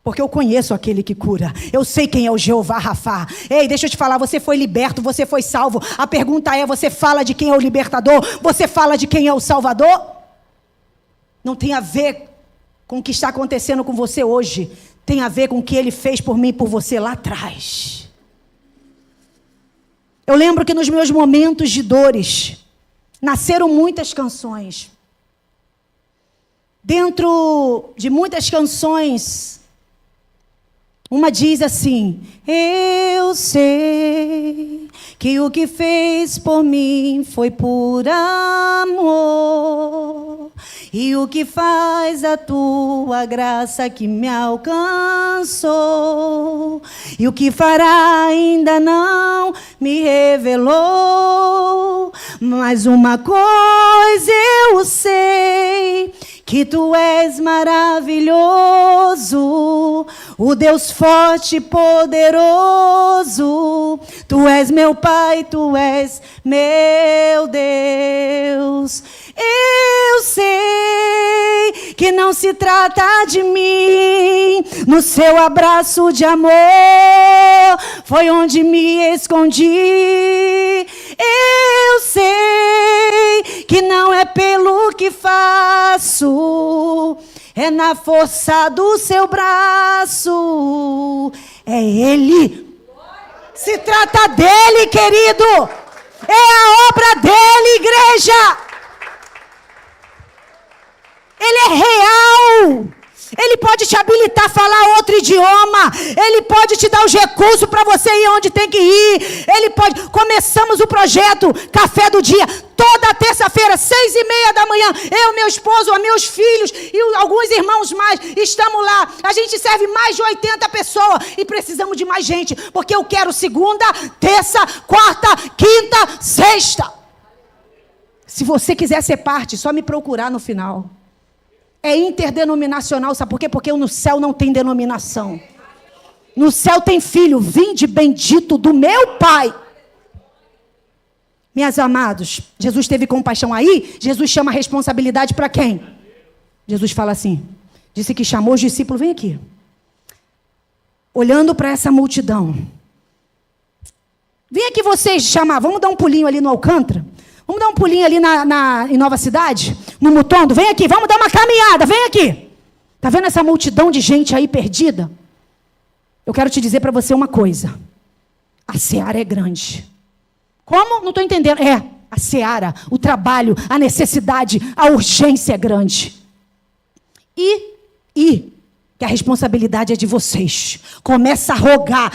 Porque eu conheço aquele que cura. Eu sei quem é o Jeová Rafá. Ei, deixa eu te falar, você foi liberto, você foi salvo. A pergunta é, você fala de quem é o libertador? Você fala de quem é o salvador? Não tem a ver com o que está acontecendo com você hoje. Tem a ver com o que Ele fez por mim e por você lá atrás. Eu lembro que nos meus momentos de dores, nasceram muitas canções. Dentro de muitas canções, uma diz assim: eu sei que o que fez por mim foi por amor, e o que faz a tua graça que me alcançou, e o que fará ainda não me revelou, mas uma coisa eu sei, que tu és maravilhoso, o Deus forte e poderoso. Tu és meu Pai, tu és meu Deus. Eu sei que não se trata de mim, no seu abraço de amor foi onde me escondi. Eu sei que não é pelo que faço, é na força do seu braço. É Ele. Se trata dele, querido. É a obra dele, igreja. Ele é real. Ele pode te habilitar a falar outro idioma. Ele pode te dar os recursos para você ir onde tem que ir. Ele pode... Começamos o projeto Café do Dia. Toda terça-feira, 6:30 da manhã. Eu, meu esposo, meus filhos e alguns irmãos mais. Estamos lá. A gente serve mais de 80 pessoas. E precisamos de mais gente. Porque eu quero segunda, terça, quarta, quinta, sexta. Se você quiser ser parte, só me procurar no final. É interdenominacional, sabe por quê? Porque no céu não tem denominação. No céu tem filho, vinde bendito do meu Pai. Meus amados, Jesus teve compaixão aí, Jesus chama a responsabilidade para quem? Jesus fala assim, disse que chamou os discípulos, vem aqui. Olhando para essa multidão. Vem aqui vocês chamar, vamos dar um pulinho ali no Alcântara. Vamos dar um pulinho ali em Nova Cidade, no Mutondo. Vem aqui, vamos dar uma caminhada, vem aqui. Está vendo essa multidão de gente aí perdida? Eu quero te dizer para você uma coisa. A seara é grande. Como? Não estou entendendo. É, a seara, o trabalho, a necessidade, a urgência é grande. E que a responsabilidade é de vocês. Começa a rogar.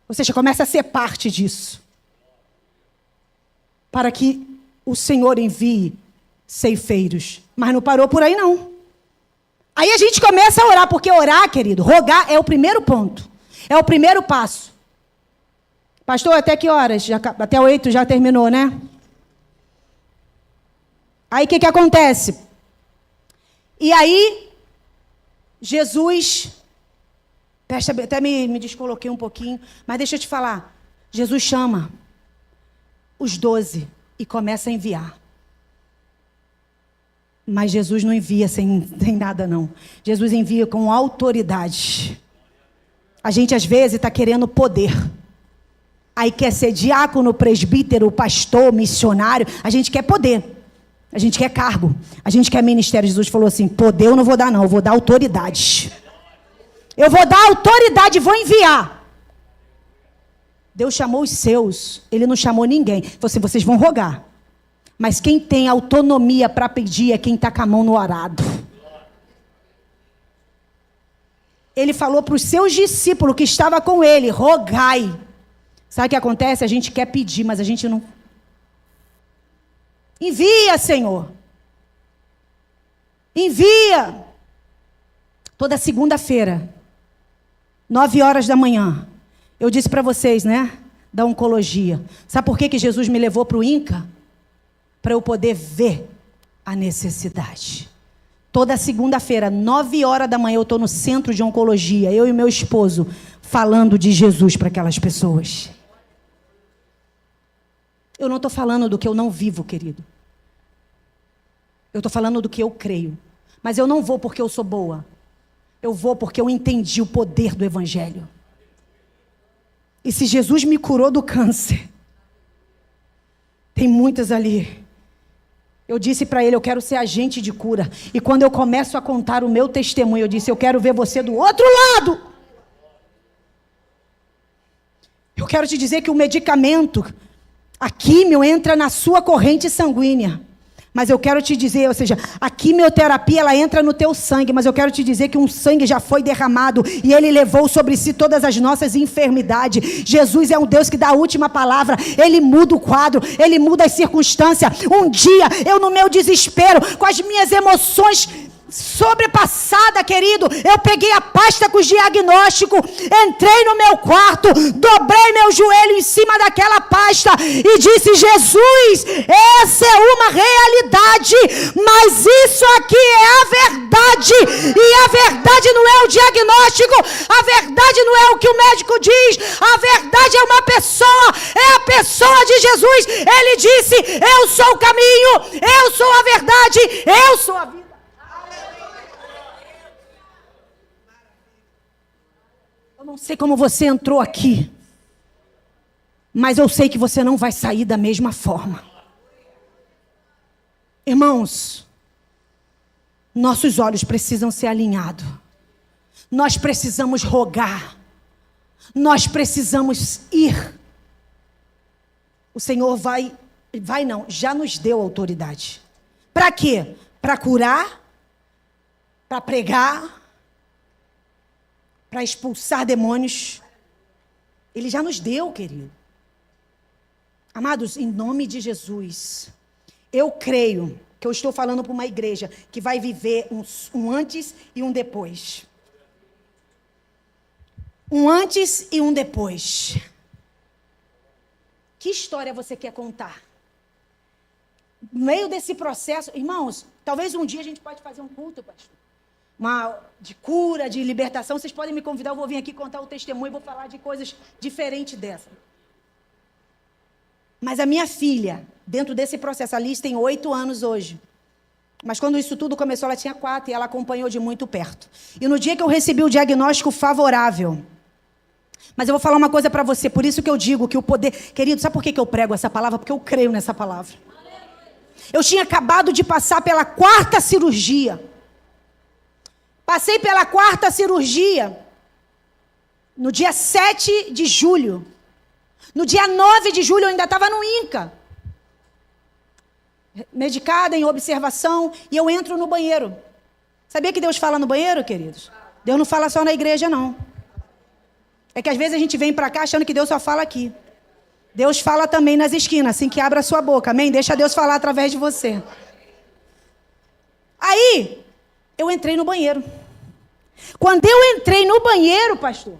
Ou seja, começa a ser parte disso. Para que o Senhor envie ceifeiros. Mas não parou por aí, não. Aí a gente começa a orar, porque orar, querido, rogar é o primeiro ponto. É o primeiro passo. Pastor, até que horas? Até 8 já terminou, né? Aí o que acontece? E aí, Jesus Até me descoloquei um pouquinho, mas deixa eu te falar. Jesus chama os 12 e começa a enviar. Mas Jesus não envia sem nada, não. Jesus envia com autoridade. A gente, às vezes, está querendo poder. Aí quer ser diácono, presbítero, pastor, missionário. A gente quer poder. A gente quer cargo. A gente quer ministério. Jesus falou assim, poder eu não vou dar, não. Eu vou dar autoridade. Eu vou dar autoridade e vou enviar. Deus chamou os seus. Ele não chamou ninguém. Ele falou assim, vocês vão rogar. Mas quem tem autonomia para pedir é quem está com a mão no arado. Ele falou para os seus discípulos que estavam com ele, rogai. Sabe o que acontece? A gente quer pedir, mas a gente não... Envia, Senhor. Envia. Toda segunda-feira, 9h da manhã, eu disse para vocês, né? Da oncologia. Sabe por que Jesus me levou para o INCA? Para eu poder ver a necessidade. Toda segunda-feira, 9h da manhã, eu estou no centro de oncologia, eu e meu esposo, falando de Jesus para aquelas pessoas. Eu não estou falando do que eu não vivo, querido. Eu estou falando do que eu creio. Mas eu não vou porque eu sou boa. Eu vou porque eu entendi o poder do Evangelho. E se Jesus me curou do câncer, tem muitas ali. Eu disse para ele, eu quero ser agente de cura. E quando eu começo a contar o meu testemunho, eu disse, eu quero ver você do outro lado. Eu quero te dizer que o medicamento, a químio, entra na sua corrente sanguínea. Mas eu quero te dizer, ou seja, a quimioterapia, ela entra no teu sangue, mas eu quero te dizer que um sangue já foi derramado e ele levou sobre si todas as nossas enfermidades. Jesus é um Deus que dá a última palavra, ele muda o quadro, ele muda as circunstâncias. Um dia, eu no meu desespero, com as minhas emoções sobrepassada, querido, eu peguei a pasta com os diagnósticos, entrei no meu quarto, dobrei meu joelho em cima daquela pasta e disse, Jesus, essa é uma realidade, mas isso aqui é a verdade, e a verdade não é o diagnóstico, a verdade não é o que o médico diz, a verdade é uma pessoa, é a pessoa de Jesus. Ele disse, eu sou o caminho, eu sou a verdade, eu sou a vida. Eu não sei como você entrou aqui, mas eu sei que você não vai sair da mesma forma. Irmãos, nossos olhos precisam ser alinhados. Nós precisamos rogar. Nós precisamos ir. O Senhor já nos deu autoridade. Para quê? Para curar, para pregar, para expulsar demônios. Ele já nos deu, querido. Amados, em nome de Jesus, eu creio que eu estou falando para uma igreja que vai viver um antes e um depois. Um antes e um depois. Que história você quer contar? No meio desse processo, irmãos, talvez um dia a gente pode fazer um culto, pastor. De cura, de libertação, vocês podem me convidar, eu vou vir aqui contar o testemunho e vou falar de coisas diferentes dessa. Mas a minha filha, dentro desse processo, a Liz tem 8 anos hoje. Mas quando isso tudo começou, ela tinha 4 e ela acompanhou de muito perto. E no dia que eu recebi o diagnóstico favorável, mas eu vou falar uma coisa para você, por isso que eu digo que o poder... Querido, sabe por que eu prego essa palavra? Porque eu creio nessa palavra. Eu tinha acabado de passar pela 4ª cirurgia. Passei pela 4ª cirurgia no dia 7 de julho. No dia 9 de julho eu ainda estava no INCA. Medicada, em observação, e eu entro no banheiro. Sabia que Deus fala no banheiro, queridos? Deus não fala só na igreja, não. É que às vezes a gente vem para cá achando que Deus só fala aqui. Deus fala também nas esquinas, assim que abra a sua boca, amém? Deixa Deus falar através de você. Aí, eu entrei no banheiro. Quando eu entrei no banheiro, pastor,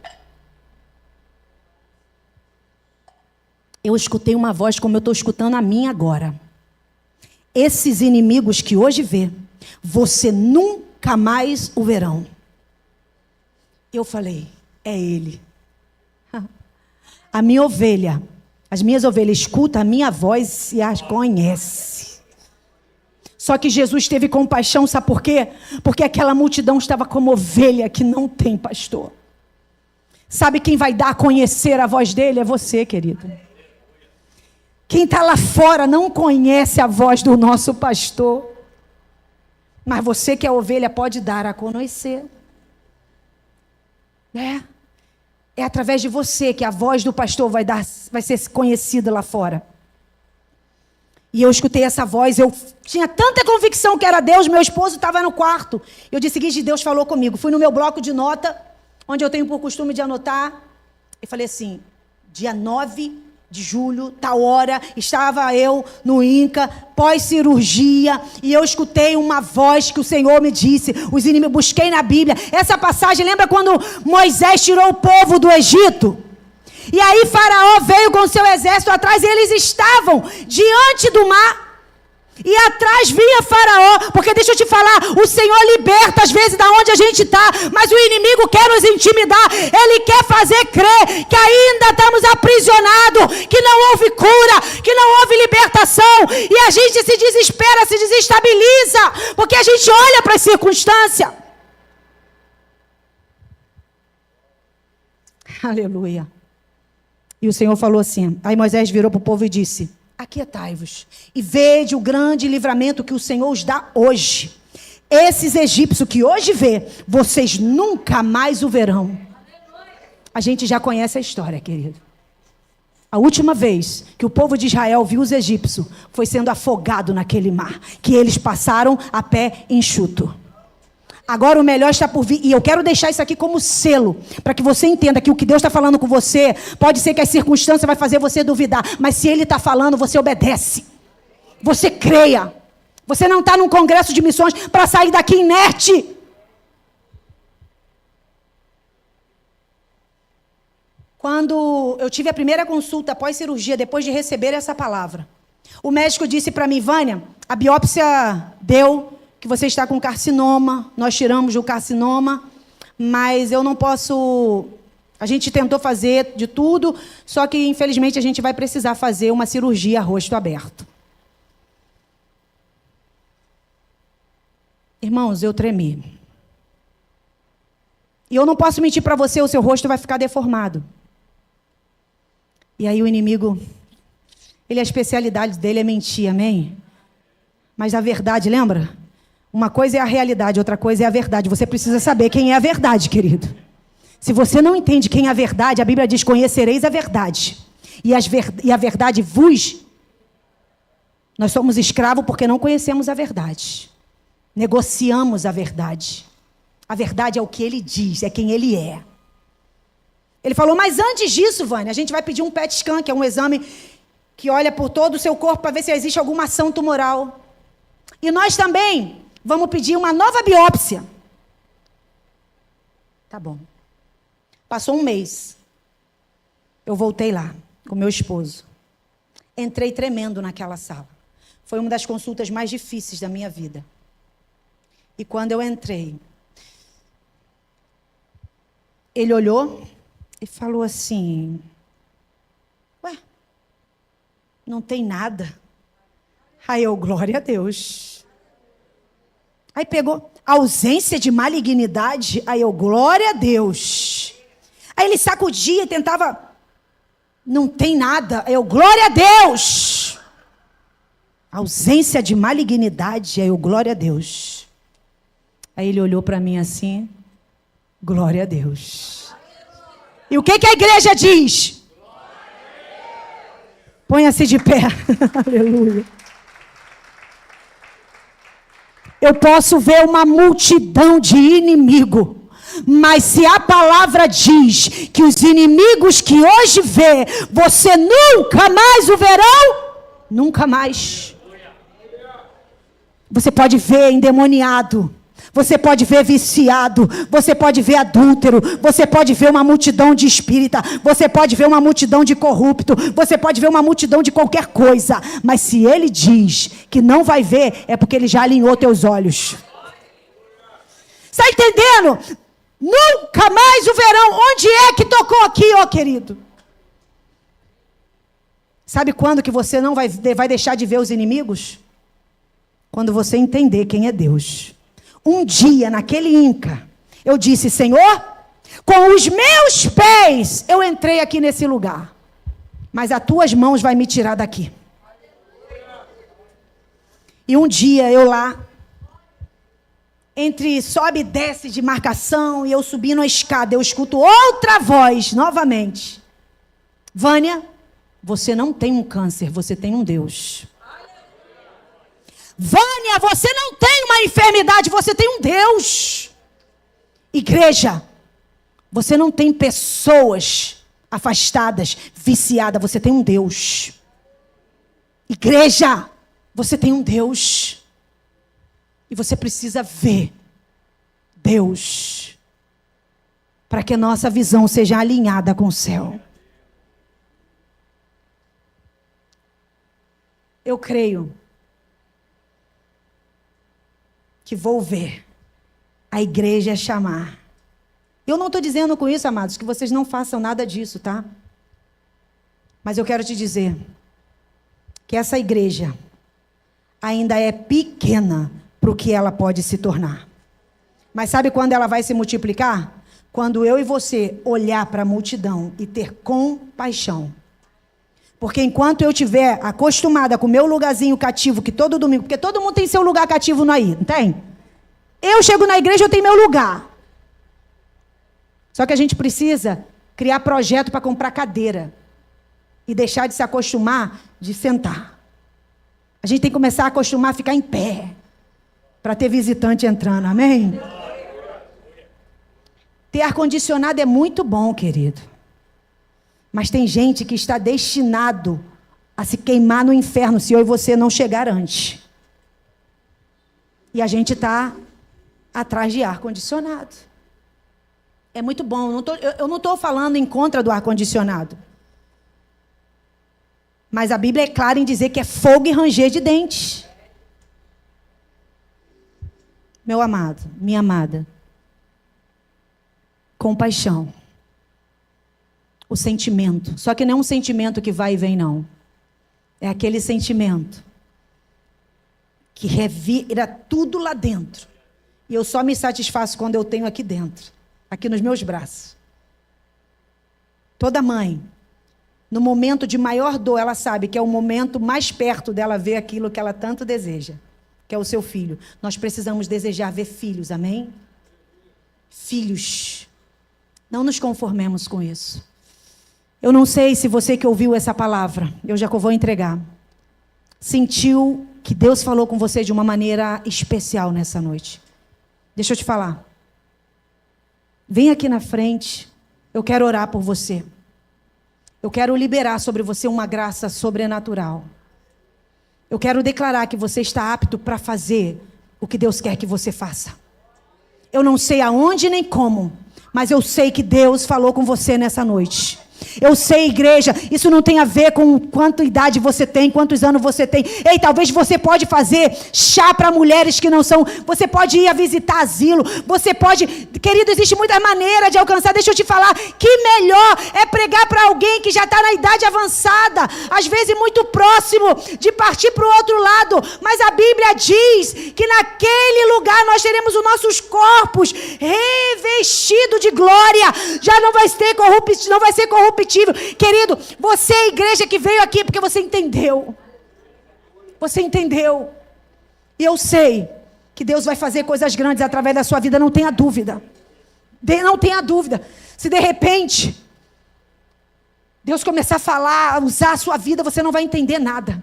eu escutei uma voz como eu estou escutando a minha agora. Esses inimigos que hoje vê, você nunca mais o verão. Eu falei, é Ele. A minha ovelha, as minhas ovelhas escutam a minha voz e as conhece. Só que Jesus teve compaixão, sabe por quê? Porque aquela multidão estava como ovelha que não tem pastor. Sabe quem vai dar a conhecer a voz dele? É você, querido. Quem está lá fora não conhece a voz do nosso pastor. Mas você que é ovelha pode dar a conhecer. É através de você que a voz do pastor vai ser conhecida lá fora. E eu escutei essa voz, eu tinha tanta convicção que era Deus, meu esposo estava no quarto. Eu disse o seguinte, Deus falou comigo. Fui no meu bloco de nota, onde eu tenho por costume de anotar, e falei assim, dia 9 de julho, tal hora, estava eu no INCA, pós-cirurgia, e eu escutei uma voz que o Senhor me disse, os inimigos, busquei na Bíblia, essa passagem, lembra quando Moisés tirou o povo do Egito? E aí Faraó veio com seu exército atrás, e eles estavam diante do mar, e atrás vinha Faraó, porque deixa eu te falar, o Senhor liberta às vezes da onde a gente está, mas o inimigo quer nos intimidar, ele quer fazer crer que ainda estamos aprisionados, que não houve cura, que não houve libertação, e a gente se desespera, se desestabiliza, porque a gente olha para a circunstância. Aleluia. E o Senhor falou assim, aí Moisés virou para o povo e disse, aquietai-vos e vede o grande livramento que o Senhor os dá hoje. Esses egípcios que hoje vê, vocês nunca mais o verão. A gente já conhece a história, querido. A última vez que o povo de Israel viu os egípcios foi sendo afogado naquele mar, que eles passaram a pé enxuto. Agora o melhor está por vir, e eu quero deixar isso aqui como selo, para que você entenda que o que Deus está falando com você, pode ser que as circunstâncias vai fazer você duvidar, mas se Ele está falando, você obedece, você creia, você não está num congresso de missões para sair daqui inerte. Quando eu tive a primeira consulta após cirurgia, depois de receber essa palavra, o médico disse para mim, Vânia, a biópsia deu que você está com carcinoma, nós tiramos o carcinoma, mas eu não posso... A gente tentou fazer de tudo, só que infelizmente a gente vai precisar fazer uma cirurgia a rosto aberto. Irmãos, eu tremi. E eu não posso mentir para você, o seu rosto vai ficar deformado. E aí o inimigo, a especialidade dele é mentir, amém? Mas a verdade, lembra? Uma coisa é a realidade, outra coisa é a verdade. Você precisa saber quem é a verdade, querido. Se você não entende quem é a verdade, a Bíblia diz, conhecereis a verdade. E a verdade vos... Nós somos escravos porque não conhecemos a verdade. Negociamos a verdade. A verdade é o que Ele diz, é quem Ele é. Ele falou, mas antes disso, Vânia, a gente vai pedir um PET scan, que é um exame que olha por todo o seu corpo para ver se existe alguma ação tumoral. E nós também... vamos pedir uma nova biópsia. Tá bom. Passou um mês. Eu voltei lá com meu esposo. Entrei tremendo naquela sala. Foi uma das consultas mais difíceis da minha vida. E quando eu entrei, ele olhou e falou assim, ué, não tem nada. Aí eu, glória a Deus. Aí pegou ausência de malignidade. Aí eu, glória a Deus. Aí ele sacudia e tentava, não tem nada. Aí eu, glória a Deus. Ausência de malignidade. Aí eu, glória a Deus. Aí ele olhou para mim assim, glória a Deus. E o que a igreja diz? Ponha-se de pé. Aleluia. Eu posso ver uma multidão de inimigos, mas se a palavra diz que os inimigos que hoje vê, você nunca mais o verão, nunca mais. Você pode ver endemoniado, você pode ver viciado, você pode ver adúltero, você pode ver uma multidão de espírita, você pode ver uma multidão de corrupto, você pode ver uma multidão de qualquer coisa, mas se ele diz que não vai ver, é porque ele já alinhou teus olhos. Está entendendo? Nunca mais o verão. Onde é que tocou aqui, ó querido? Sabe quando que você não vai deixar de ver os inimigos? Quando você entender quem é Deus. Um dia, naquele Inca, eu disse: Senhor, com os meus pés eu entrei aqui nesse lugar, mas as tuas mãos vai me tirar daqui. E um dia eu lá, entre sobe e desce de marcação, e eu subindo a escada, eu escuto outra voz novamente: Vânia, você não tem um câncer, você tem um Deus. Vânia, você não tem uma enfermidade, você tem um Deus. Igreja, você não tem pessoas afastadas, viciadas, você tem um Deus. Igreja, você tem um Deus. E você precisa ver Deus, para que a nossa visão seja alinhada com o céu. Eu creio que vou ver a igreja chamar. Eu não estou dizendo com isso, amados, que vocês não façam nada disso, tá? Mas eu quero te dizer que essa igreja ainda é pequena para o que ela pode se tornar. Mas sabe quando ela vai se multiplicar? Quando eu e você olhar para a multidão e ter compaixão. Porque enquanto eu estiver acostumada com o meu lugarzinho cativo, que todo domingo, porque todo mundo tem seu lugar cativo no aí, não tem? Eu chego na igreja, eu tenho meu lugar. Só que a gente precisa criar projeto para comprar cadeira. E deixar de se acostumar de sentar. A gente tem que começar a acostumar a ficar em pé. Para ter visitante entrando, amém? Ter ar-condicionado é muito bom, querido. Mas tem gente que está destinado a se queimar no inferno se eu e você não chegar antes. E a gente está atrás de ar-condicionado. É muito bom. Eu não estou falando em contra do ar-condicionado. Mas a Bíblia é clara em dizer que é fogo e ranger de dentes. Meu amado, minha amada. Compaixão. O sentimento. Só que não é um sentimento que vai e vem, não. É aquele sentimento que revira tudo lá dentro. E eu só me satisfaço quando eu tenho aqui dentro. Aqui nos meus braços. Toda mãe, no momento de maior dor, ela sabe que é o momento mais perto dela ver aquilo que ela tanto deseja. Que é o seu filho. Nós precisamos desejar ver filhos, amém? Filhos. Não nos conformemos com isso. Eu não sei se você que ouviu essa palavra, eu já vou entregar, sentiu que Deus falou com você de uma maneira especial nessa noite. Deixa eu te falar. Vem aqui na frente, eu quero orar por você. Eu quero liberar sobre você uma graça sobrenatural. Eu quero declarar que você está apto para fazer o que Deus quer que você faça. Eu não sei aonde nem como, mas eu sei que Deus falou com você nessa noite. Eu sei, igreja, isso não tem a ver com quanta idade você tem, quantos anos você tem. Ei, talvez você pode fazer chá para mulheres que não são. Você pode ir a visitar asilo. Você pode. Querido, existe muitas maneiras de alcançar. Deixa eu te falar. Que melhor é pregar para alguém que já está na idade avançada. Às vezes muito próximo de partir para o outro lado. Mas a Bíblia diz que naquele lugar nós teremos os nossos corpos revestidos de glória. Já não vai ser corruptível. Querido, você é a igreja que veio aqui porque você entendeu. Você entendeu. E eu sei que Deus vai fazer coisas grandes através da sua vida, não tenha dúvida. Não tenha dúvida. Se de repente Deus começar a falar, a usar a sua vida, você não vai entender nada.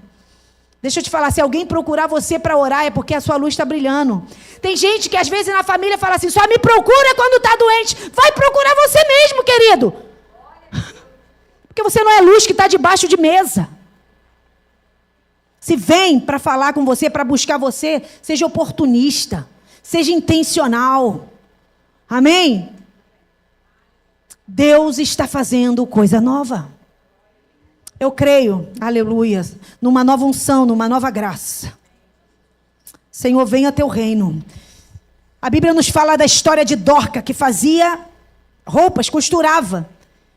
Deixa eu te falar, se alguém procurar você para orar, é porque a sua luz está brilhando. Tem gente que às vezes na família fala assim, só me procura quando está doente. Vai procurar você mesmo, querido. Porque você não é luz que está debaixo de mesa. Se vem para falar com você, para buscar você, seja oportunista, seja intencional. Amém? Deus está fazendo coisa nova. Eu creio, aleluia, numa nova unção, numa nova graça. Senhor, venha teu reino. A Bíblia nos fala da história de Dorca, que fazia roupas, costurava.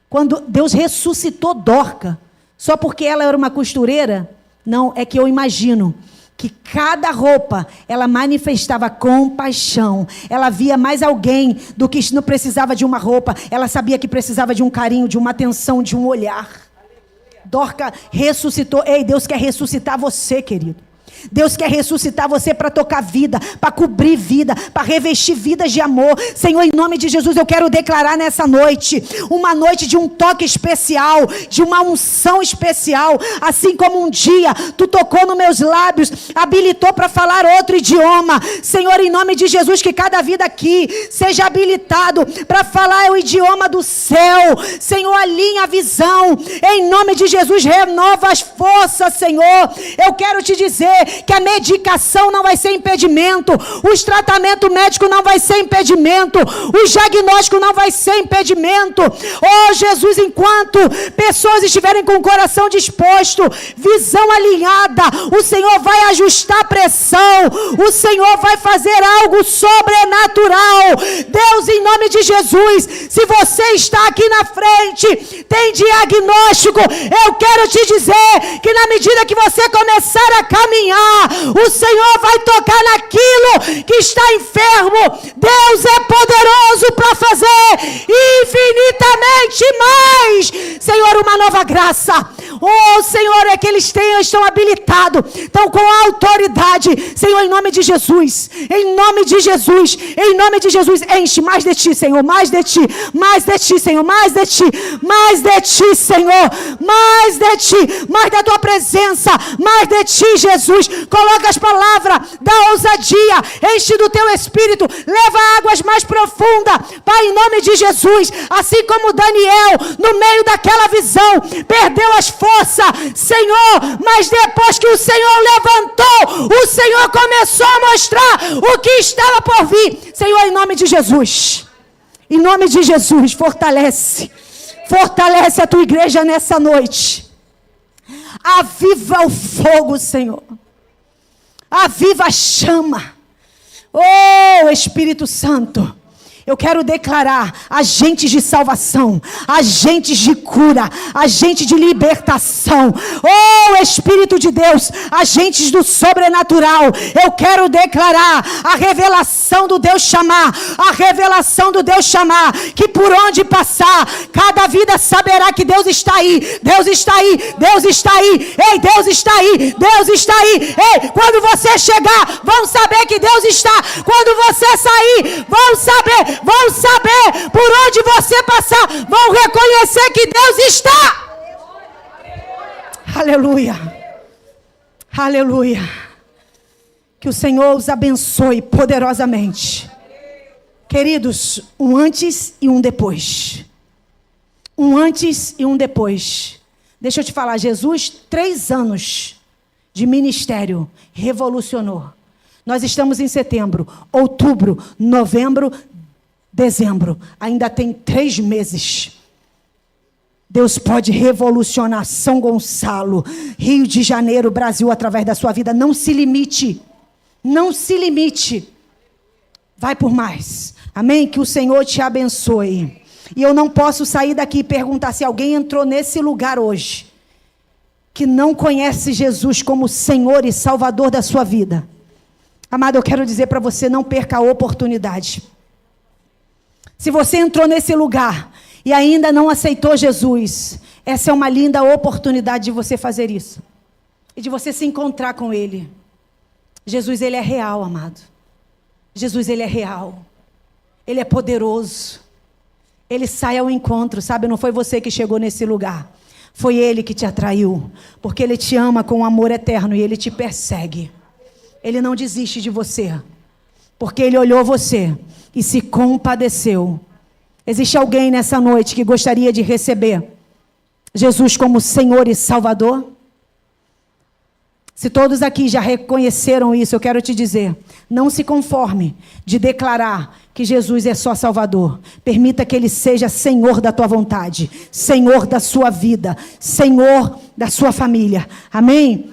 Quando Deus ressuscitou Dorca, só porque ela era uma costureira, não, é que eu imagino que cada roupa, ela manifestava compaixão. Ela via mais alguém do que não precisava de uma roupa. Ela sabia que precisava de um carinho, de uma atenção, de um olhar. Dorca ressuscitou. Ei, Deus quer ressuscitar você, querido. Deus quer ressuscitar você para tocar vida, para cobrir vida, para revestir vidas de amor. Senhor, em nome de Jesus, eu quero declarar nessa noite, uma noite de um toque especial, de uma unção especial, assim como um dia tu tocou nos meus lábios, habilitou para falar outro idioma. Senhor, em nome de Jesus, que cada vida aqui seja habilitado para falar o idioma do céu. Senhor, alinha a visão, em nome de Jesus, renova as forças, Senhor. Eu quero te dizer que a medicação não vai ser impedimento, os tratamentos médicos não vai ser impedimento, o diagnóstico não vai ser impedimento. Oh Jesus, enquanto pessoas estiverem com o coração disposto, visão alinhada, o Senhor vai ajustar a pressão, o Senhor vai fazer algo sobrenatural. Deus, em nome de Jesus, se você está aqui na frente, tem diagnóstico, eu quero te dizer que na medida que você começar a caminhar, o Senhor vai tocar naquilo que está enfermo. Deus é poderoso para fazer infinitamente mais. Senhor, uma nova graça. Oh Senhor, é que eles estão habilitados, estão com autoridade. Senhor, em nome de Jesus, em nome de Jesus, em nome de Jesus, enche mais de ti, Senhor, mais de ti, mais de ti, Senhor, mais de ti, mais de ti, Senhor, mais de ti, mais da tua presença, mais de ti, Jesus. Coloca as palavras da ousadia, enche do teu espírito, leva águas mais profundas, Pai, em nome de Jesus. Assim como Daniel, no meio daquela visão, perdeu as forças, Senhor, mas depois que o Senhor levantou, o Senhor começou a mostrar o que estava por vir. Senhor, em nome de Jesus, em nome de Jesus, fortalece a tua igreja nessa noite. Aviva o fogo, Senhor. Aviva a chama. Oh, Espírito Santo, eu quero declarar agentes de salvação, agentes de cura, agentes de libertação. Oh, Espírito de Deus, agentes do sobrenatural. Eu quero declarar a revelação do Deus chamar, a revelação do Deus chamar, que por onde passar, cada vida saberá que Deus está aí. Deus está aí, Deus está aí. Ei, Deus está aí, Deus está aí. Ei, quando você chegar, vão saber que Deus está. Quando você sair, vão saber por onde você passar, vão reconhecer que Deus está. Aleluia, aleluia. Que o Senhor os abençoe poderosamente. Queridos, um antes e um depois. Um antes e um depois. Deixa eu te falar, Jesus, 3 anos de ministério, revolucionou. Nós estamos em setembro, outubro, novembro, dezembro. Ainda tem 3 meses. Deus pode revolucionar São Gonçalo, Rio de Janeiro, Brasil, através da sua vida. Não se limite. Não se limite. Vai por mais. Amém? Que o Senhor te abençoe. E eu não posso sair daqui e perguntar se alguém entrou nesse lugar hoje, que não conhece Jesus como Senhor e Salvador da sua vida. Amado, eu quero dizer para você, não perca a oportunidade. Se você entrou nesse lugar e ainda não aceitou Jesus, essa é uma linda oportunidade de você fazer isso. E de você se encontrar com Ele. Jesus, Ele é real, amado. Jesus, Ele é real. Ele é poderoso. Ele sai ao encontro, sabe? Não foi você que chegou nesse lugar. Foi Ele que te atraiu. Porque Ele te ama com um amor eterno e Ele te persegue. Ele não desiste de você. Porque Ele olhou você e se compadeceu. Existe alguém nessa noite que gostaria de receber Jesus como Senhor e Salvador? Se todos aqui já reconheceram isso, eu quero te dizer, não se conforme de declarar que Jesus é só Salvador. Permita que Ele seja Senhor da tua vontade, Senhor da sua vida, Senhor da sua família. Amém?